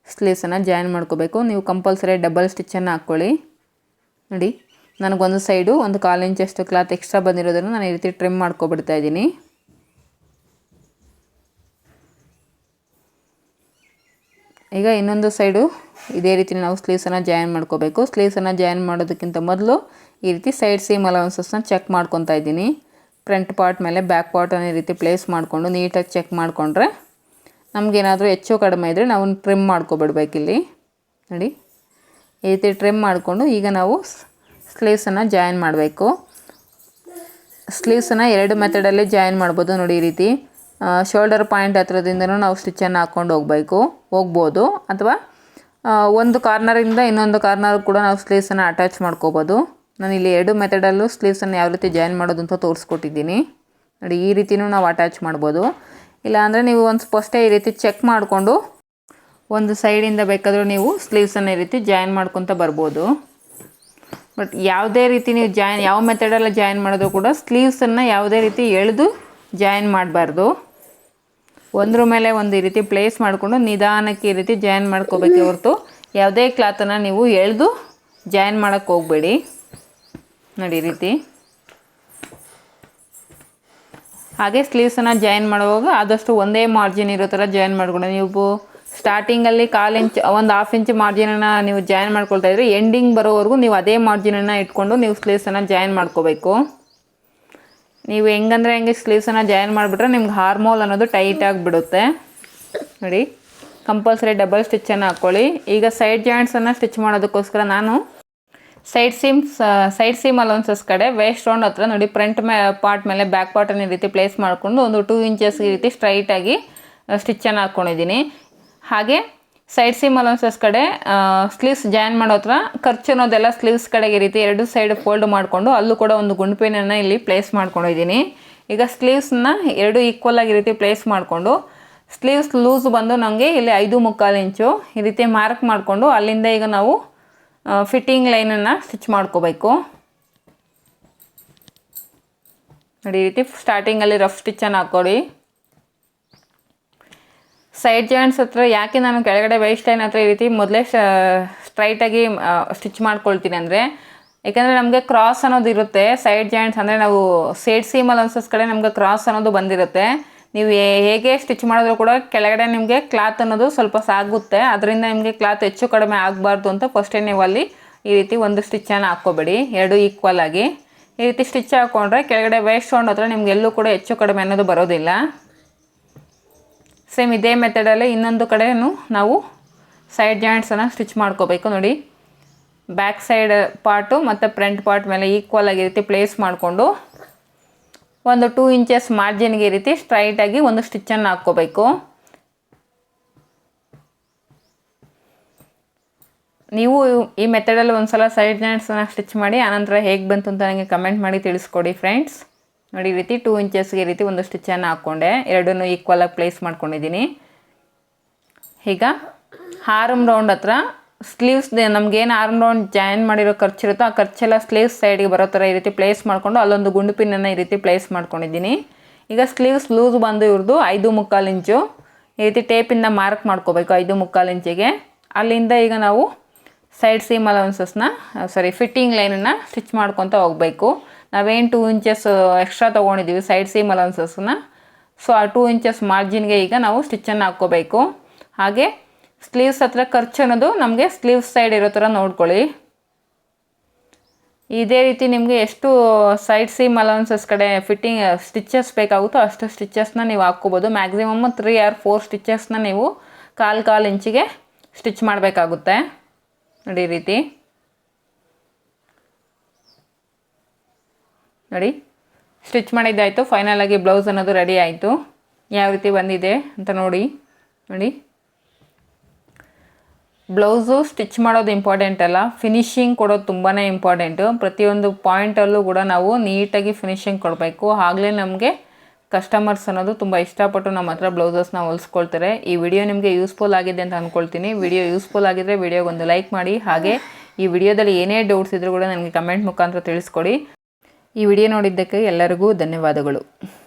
ಸ್ಲೀವ್ಸನ್ನು ಜಾಯಿನ್ ಮಾಡ್ಕೋಬೇಕು. ನೀವು ಕಂಪಲ್ಸರಿ ಡಬಲ್ ಸ್ಟಿಚ್ಚನ್ನು ಹಾಕ್ಕೊಳ್ಳಿ. ನೋಡಿ, ನನಗೊಂದು ಸೈಡು ಒಂದು 1/4 ಇಂಚಷ್ಟು ಕ್ಲಾತ್ ಎಕ್ಸ್ಟ್ರಾ ಬಂದಿರೋದನ್ನು ನಾನು ಈ ರೀತಿ ಟ್ರಿಮ್ ಮಾಡ್ಕೊಬಿಡ್ತಾ ಇದ್ದೀನಿ. ಈಗ ಇನ್ನೊಂದು ಸೈಡು ಇದೇ ರೀತಿ ನಾವು ಸ್ಲೀವ್ಸನ್ನು ಜಾಯಿನ್ ಮಾಡ್ಕೋಬೇಕು. ಸ್ಲೀವ್ಸನ್ನು ಜಾಯಿನ್ ಮಾಡೋದಕ್ಕಿಂತ ಮೊದಲು ಈ ರೀತಿ ಸೈಡ್ ಸೀಮ್ ಅಲೌನ್ಸಸ್ನ ಚೆಕ್ ಮಾಡ್ಕೊತಾ ಇದ್ದೀನಿ. ಫ್ರಂಟ್ ಪಾರ್ಟ್ ಮೇಲೆ ಬ್ಯಾಕ್ ಪಾರ್ಟನ್ನು ಈ ರೀತಿ ಪ್ಲೇಸ್ ಮಾಡಿಕೊಂಡು ನೀಟಾಗಿ ಚೆಕ್ ಮಾಡಿಕೊಂಡ್ರೆ ನಮಗೇನಾದರೂ ಹೆಚ್ಚು ಕಡಿಮೆ ಇದ್ದರೆ ನಾವು ಟ್ರಿಮ್ ಮಾಡ್ಕೊಬಿಡ್ಬೇಕಿಲ್ಲಿ. ನೋಡಿ, ಈ ರೀತಿ ಟ್ರಿಮ್ ಮಾಡಿಕೊಂಡು ಈಗ ನಾವು ಸ್ಲೀವ್ಸನ್ನು ಜಾಯಿನ್ ಮಾಡಬೇಕು. ಸ್ಲೀವ್ಸನ್ನು 2 ಮೆಥಡಲ್ಲಿ ಜಾಯಿನ್ ಮಾಡ್ಬೋದು. ನೋಡಿ, ಈ ರೀತಿ ಶೋಲ್ಡರ್ ಪಾಯಿಂಟ್ ಹತ್ರದಿಂದನೂ ನಾವು ಸ್ಟಿಚ್ಚನ್ನು ಹಾಕ್ಕೊಂಡು ಹೋಗ್ಬೋದು ಅಥವಾ ಒಂದು ಕಾರ್ನರಿಂದ ಇನ್ನೊಂದು ಕಾರ್ನರ್ ಕೂಡ ನಾವು ಸ್ಲೀವ್ಸನ್ನು ಅಟ್ಯಾಚ್ ಮಾಡ್ಕೋಬೋದು. ನಾನಿಲ್ಲಿ 2 ಮೆಥಡಲ್ಲೂ ಸ್ಲೀವ್ಸನ್ನು ಯಾವ ರೀತಿ ಜಾಯಿನ್ ಮಾಡೋದು ಅಂತ ತೋರಿಸ್ಕೊಟ್ಟಿದ್ದೀನಿ. ನೋಡಿ, ಈ ರೀತಿಯೂ ನಾವು ಅಟ್ಯಾಚ್ ಮಾಡ್ಬೋದು. ಇಲ್ಲಾಂದರೆ ನೀವು ಫಸ್ಟೇ ಈ ರೀತಿ ಚೆಕ್ ಮಾಡಿಕೊಂಡು ಒಂದು ಸೈಡಿಂದ ಬೇಕಾದರೂ ನೀವು ಸ್ಲೀವ್ಸನ್ನು ಈ ರೀತಿ ಜಾಯಿನ್ ಮಾಡ್ಕೊತ ಬರ್ಬೋದು. ಬಟ್ ಯಾವುದೇ ರೀತಿ ನೀವು ಯಾವ ಮೆಥಡಲ್ಲ ಜಾಯಿನ್ ಮಾಡೋದು ಕೂಡ ಸ್ಲೀವ್ಸನ್ನು ಯಾವುದೇ ರೀತಿ ಎಳೆದು ಜಾಯಿನ್ ಮಾಡಬಾರ್ದು. ಒಂದ್ರ ಮೇಲೆ ಒಂದು ಈ ರೀತಿ ಪ್ಲೇಸ್ ಮಾಡಿಕೊಂಡು ನಿಧಾನಕ್ಕೆ ಈ ರೀತಿ ಜಾಯಿನ್ ಮಾಡ್ಕೋಬೇಕೆ ಹೊರತು ಯಾವುದೇ ಕ್ಲಾತನ್ನು ನೀವು ಎಳೆದು ಜಾಯಿನ್ ಮಾಡೋಕ್ಕೆ ಹೋಗಬೇಡಿ. ನೋಡಿ, ಈ ರೀತಿ ಹಾಗೆ ಸ್ಲೀವ್ಸನ್ನು ಜಾಯಿನ್ ಮಾಡುವಾಗ ಆದಷ್ಟು ಒಂದೇ ಮಾರ್ಜಿನ್ ಇರೋ ಥರ ಜಾಯಿನ್ ಮಾಡ್ಕೊಂಡು ನೀವು ಸ್ಟಾರ್ಟಿಂಗಲ್ಲಿ 1/4 ಇಂಚ್ ಒಂದು 1/2 ಇಂಚ್ ಮಾರ್ಜಿನನ್ನು ನೀವು ಜಾಯಿನ್ ಮಾಡ್ಕೊಳ್ತಾ ಇದ್ದರೆ ಎಂಡಿಂಗ್ ಬರೋವರೆಗೂ ನೀವು ಅದೇ ಮಾರ್ಜಿನನ್ನು ಇಟ್ಕೊಂಡು ನೀವು ಸ್ಲೀವ್ಸನ್ನು ಜಾಯಿನ್ ಮಾಡ್ಕೋಬೇಕು. ನೀವು ಹೆಂಗೆ ಸ್ಲೀವ್ಸನ್ನು ಜಾಯಿನ್ ಮಾಡಿಬಿಟ್ರೆ ನಿಮ್ಗೆ ಹಾರ್ಮೋಲ್ ಅನ್ನೋದು ಟೈಟ್ ಆಗಿಬಿಡುತ್ತೆ. ನೋಡಿ, ಕಂಪಲ್ಸರಿ ಡಬಲ್ ಸ್ಟಿಚ್ಚನ್ನು ಹಾಕ್ಕೊಳ್ಳಿ. ಈಗ ಸೈಡ್ ಜಾಯಿಂಟ್ಸನ್ನು ಸ್ಟಿಚ್ ಮಾಡೋದಕ್ಕೋಸ್ಕರ ನಾನು ಸೈಡ್ ಸೀಮ್ ಅಲೌನ್ಸಸ್ ಕಡೆ ವೇಸ್ಟ್ ರೌಂಡ್ ಹತ್ರ ನೋಡಿ ಫ್ರಂಟ್ ಪಾರ್ಟ್ ಮೇಲೆ ಬ್ಯಾಕ್ ಪಾರ್ಟನ್ನು ಈ ರೀತಿ ಪ್ಲೇಸ್ ಮಾಡಿಕೊಂಡು ಒಂದು 2 ಇಂಚಸ್ ಈ ರೀತಿ ಸ್ಟ್ರೈಟಾಗಿ ಸ್ಟಿಚ್ಚನ್ನು ಹಾಕ್ಕೊಂಡಿದ್ದೀನಿ. ಹಾಗೆ ಸೈಡ್ ಸೀಮ್ ಅಲೌನ್ಸಸ್ ಕಡೆ ಸ್ಲೀವ್ಸ್ ಜಾಯಿನ್ ಮಾಡೋ ಹತ್ರ ಖರ್ಚು ಅನ್ನೋದೆಲ್ಲ ಸ್ಲೀವ್ಸ್ ಕಡೆಗೆ ಈ ರೀತಿ 2 ಸೈಡ್ ಫೋಲ್ಡ್ ಮಾಡಿಕೊಂಡು ಅಲ್ಲೂ ಕೂಡ ಒಂದು ಗುಂಡು ಪಿನ್ನನ್ನು ಇಲ್ಲಿ ಪ್ಲೇಸ್ ಮಾಡ್ಕೊಂಡಿದ್ದೀನಿ. ಈಗ ಸ್ಲೀವ್ಸನ್ನ 2 ಈಕ್ವಲ್ ಆಗಿ ಈ ರೀತಿ ಪ್ಲೇಸ್ ಮಾಡಿಕೊಂಡು ಸ್ಲೀವ್ಸ್ ಲೂಸ್ ಬಂದು ನನಗೆ ಇಲ್ಲಿ 5.25 ಇಂಚು ಈ ರೀತಿ ಮಾರ್ಕ್ ಮಾಡಿಕೊಂಡು ಅಲ್ಲಿಂದ ಈಗ ನಾವು ಫಿಟ್ಟಿಂಗ್ ಲೈನನ್ನು ಸ್ಟಿಚ್ ಮಾಡ್ಕೋಬೇಕು. ನೋಡಿ ಈ ರೀತಿ ಸ್ಟಾರ್ಟಿಂಗಲ್ಲಿ ರಫ್ ಸ್ಟಿಚ್ಚನ್ನು ಹಾಕ್ಕೊಳ್ಳಿ. ಸೈಡ್ ಜಾಯಿಂಟ್ಸ್ ಹತ್ರ ಯಾಕೆ ನಾನು ಕೆಳಗಡೆ ವೇಸ್ಟ್ ಲೈನ್ ಹತ್ರ ಈ ರೀತಿ ಮೊದಲೇ ಸ್ಟ್ರೈಟಾಗಿ ಸ್ಟಿಚ್ ಮಾಡ್ಕೊಳ್ತೀನಿ ಅಂದರೆ, ಯಾಕೆಂದರೆ ನಮಗೆ ಕ್ರಾಸ್ ಅನ್ನೋದು ಇರುತ್ತೆ. ಸೈಡ್ ಜಾಯಿಂಟ್ಸ್ ಅಂದರೆ ನಾವು ಸೈಡ್ ಸೀಮ್ ಅಲೌನ್ಸಸ್ ಕಡೆ ನಮಗೆ ಕ್ರಾಸ್ ಅನ್ನೋದು ಬಂದಿರುತ್ತೆ. ನೀವು ಹೇಗೆ ಸ್ಟಿಚ್ ಮಾಡಿದ್ರೂ ಕೂಡ ಕೆಳಗಡೆ ನಿಮಗೆ ಕ್ಲಾತ್ ಅನ್ನೋದು ಸ್ವಲ್ಪ ಸಾಗುತ್ತೆ. ಅದರಿಂದ ನಿಮಗೆ ಕ್ಲಾತ್ ಹೆಚ್ಚು ಕಡಿಮೆ ಆಗಬಾರ್ದು ಅಂತ ಫಸ್ಟೇ ನೀವು ಅಲ್ಲಿ ಈ ರೀತಿ ಒಂದು ಸ್ಟಿಚ್ಚನ್ನು ಹಾಕ್ಕೋಬೇಡಿ, 2 ಈಕ್ವಲ್ ಆಗಿ ಈ ರೀತಿ ಸ್ಟಿಚ್ ಹಾಕ್ಕೊಂಡ್ರೆ ಕೆಳಗಡೆ ವೇಸ್ಟ್ ರೌಂಡ್ ಹತ್ರ ನಿಮ್ಗೆ ಎಲ್ಲೂ ಕೂಡ ಹೆಚ್ಚು ಕಡಿಮೆ ಅನ್ನೋದು ಬರೋದಿಲ್ಲ. ಸೇಮ್ ಇದೇ ಮೆಥಡಲ್ಲಿ ಇನ್ನೊಂದು ಕಡೆಯೂ ನಾವು ಸೈಡ್ ಜಾಯಿಂಟ್ಸನ್ನು ಸ್ಟಿಚ್ ಮಾಡ್ಕೋಬೇಕು. ನೋಡಿ ಬ್ಯಾಕ್ ಸೈಡ್ ಪಾರ್ಟು ಮತ್ತು ಫ್ರಂಟ್ ಪಾರ್ಟ್ ಮೇಲೆ ಈಕ್ವಲ್ ಆಗಿ ಈ ರೀತಿ ಪ್ಲೇಸ್ ಮಾಡಿಕೊಂಡು ಒಂದು 2 ಇಂಚಸ್ ಮಾರ್ಜಿನ್ಗೆ ಈ ರೀತಿ ಸ್ಟ್ರೈಟಾಗಿ ಒಂದು ಸ್ಟಿಚ್ಚನ್ನು ಹಾಕ್ಕೋಬೇಕು. ನೀವು ಈ ಮೆಥಡಲ್ಲಿ ಒಂದು ಸಲ ಸೈಡ್ ಜಾಯಿಂಟ್ಸನ್ನು ಸ್ಟಿಚ್ ಮಾಡಿ ಆನಂತರ ಹೇಗೆ ಬಂತು ಅಂತ ನನಗೆ ಕಮೆಂಟ್ ಮಾಡಿ ತಿಳಿಸ್ಕೊಡಿ ಫ್ರೆಂಡ್ಸ್. ನೋಡಿ ಈ ರೀತಿ 2 ಇಂಚಸ್ಗೆ ಈ ರೀತಿ ಒಂದು ಸ್ಟಿಚ್ಚನ್ನು ಹಾಕ್ಕೊಂಡೆ, 2 ಈಕ್ವಲಾಗಿ ಪ್ಲೇಸ್ ಮಾಡ್ಕೊಂಡಿದ್ದೀನಿ. ಈಗ ಆರ್ಮ್ ರೌಂಡ್ ಹತ್ರ ಸ್ಲೀವ್ಸ್ ನಮಗೇನು ಆರ್ಮ್ ರೌಂಡ್ ಜಾಯಿನ್ ಮಾಡಿರೋ ಖರ್ಚಿರುತ್ತೋ ಆ ಖರ್ಚೆಲ್ಲ ಸ್ಲೀವ್ಸ್ ಸೈಡಿಗೆ ಬರೋ ಥರ ಈ ರೀತಿ ಪ್ಲೇಸ್ ಮಾಡಿಕೊಂಡು ಅಲ್ಲೊಂದು ಗುಂಡು ಪಿನ್ನನ್ನು ಈ ರೀತಿ ಪ್ಲೇಸ್ ಮಾಡ್ಕೊಂಡಿದ್ದೀನಿ. ಈಗ ಸ್ಲೀವ್ಸ್ ಲೂಸ್ ಬಂದು ಇವ್ರದ್ದು 5.25 ಇಂಚು ಈ ರೀತಿ ಟೇಪಿಂದ ಮಾರ್ಕ್ ಮಾಡ್ಕೋಬೇಕು 5.25 ಇಂಚಿಗೆ. ಅಲ್ಲಿಂದ ಈಗ ನಾವು ಸೈಡ್ ಸೀಮ್ ಅಲೌನ್ಸಸ್ನ ಫಿಟ್ಟಿಂಗ್ ಲೈನನ್ನು ಸ್ಟಿಚ್ ಮಾಡ್ಕೊತ ಹೋಗಬೇಕು. ನಾವೇನು 2 ಇಂಚಸ್ ಎಕ್ಸ್ಟ್ರಾ ತೊಗೊಂಡಿದ್ದೀವಿ ಸೈಡ್ ಸೀಮ್ ಅಲೌನ್ಸಸ್ನ, ಸೊ ಆ 2 ಇಂಚಸ್ ಮಾರ್ಜಿನ್ಗೆ ಈಗ ನಾವು ಸ್ಟಿಚ್ಚನ್ನು ಹಾಕ್ಕೋಬೇಕು. ಹಾಗೆ ಸ್ಲೀವ್ಸ್ ಹತ್ರ ಖರ್ಚು ಅನ್ನೋದು ನಮಗೆ ಸ್ಲೀವ್ಸ್ ಸೈಡ್ ಇರೋ ಥರ ನೋಡ್ಕೊಳ್ಳಿ. ಇದೇ ರೀತಿ ನಿಮಗೆ ಎಷ್ಟು ಸೈಡ್ ಸೀಮ್ ಅಲೌನ್ಸಸ್ ಕಡೆ ಫಿಟ್ಟಿಂಗ್ ಸ್ಟಿಚಸ್ ಬೇಕಾಗುತ್ತೋ ಅಷ್ಟು ಸ್ಟಿಚಸ್ನ ನೀವು ಹಾಕ್ಕೋಬೋದು. ಮ್ಯಾಕ್ಸಿಮಮ್ 3 or 4 ಸ್ಟಿಚಸ್ನ ನೀವು 1/4 ಇಂಚಿಗೆ ಸ್ಟಿಚ್ ಮಾಡಬೇಕಾಗುತ್ತೆ. ನೋಡಿ ಈ ರೀತಿ ನೋಡಿ ಸ್ಟಿಚ್ ಮಾಡಿದ್ದಾಯಿತು. ಫೈನಲಾಗಿ ಬ್ಲೌಸ್ ಅನ್ನೋದು ರೆಡಿ ಆಯಿತು. ಯಾವ ರೀತಿ ಬಂದಿದೆ ಅಂತ ನೋಡಿ. ಬ್ಲೌಸು ಸ್ಟಿಚ್ ಮಾಡೋದು ಇಂಪಾರ್ಟೆಂಟ್ ಅಲ್ಲ, ಫಿನಿಶಿಂಗ್ ಕೊಡೋದು ತುಂಬಾ ಇಂಪಾರ್ಟೆಂಟು. ಪ್ರತಿಯೊಂದು ಪಾಯಿಂಟಲ್ಲೂ ಕೂಡ ನಾವು ನೀಟಾಗಿ ಫಿನಿಶಿಂಗ್ ಕೊಡಬೇಕು. ಆಗಲೇ ನಮಗೆ ಕಸ್ಟಮರ್ಸ್ ಅನ್ನೋದು ತುಂಬ ಇಷ್ಟಪಟ್ಟು ನಮ್ಮ ಹತ್ರ ಬ್ಲೌಸಸ್ನ ಹೊಲಿಸ್ಕೊಳ್ತಾರೆ. ಈ ವಿಡಿಯೋ ನಿಮಗೆ ಯೂಸ್ಫುಲ್ ಆಗಿದೆ ಅಂತ ಅಂದ್ಕೊಳ್ತೀನಿ. ವಿಡಿಯೋ ಯೂಸ್ಫುಲ್ ಆಗಿದ್ದರೆ ವಿಡಿಯೋಗೊಂದು ಲೈಕ್ ಮಾಡಿ. ಹಾಗೆ ಈ ವಿಡಿಯೋದಲ್ಲಿ ಏನೇ ಡೌಟ್ಸ್ ಇದ್ದರೂ ಕೂಡ ನನಗೆ ಕಮೆಂಟ್ ಮುಖಾಂತರ ತಿಳಿಸ್ಕೊಡಿ. ಈ ವಿಡಿಯೋ ನೋಡಿದ್ದಕ್ಕೆ ಎಲ್ಲರಿಗೂ ಧನ್ಯವಾದಗಳು.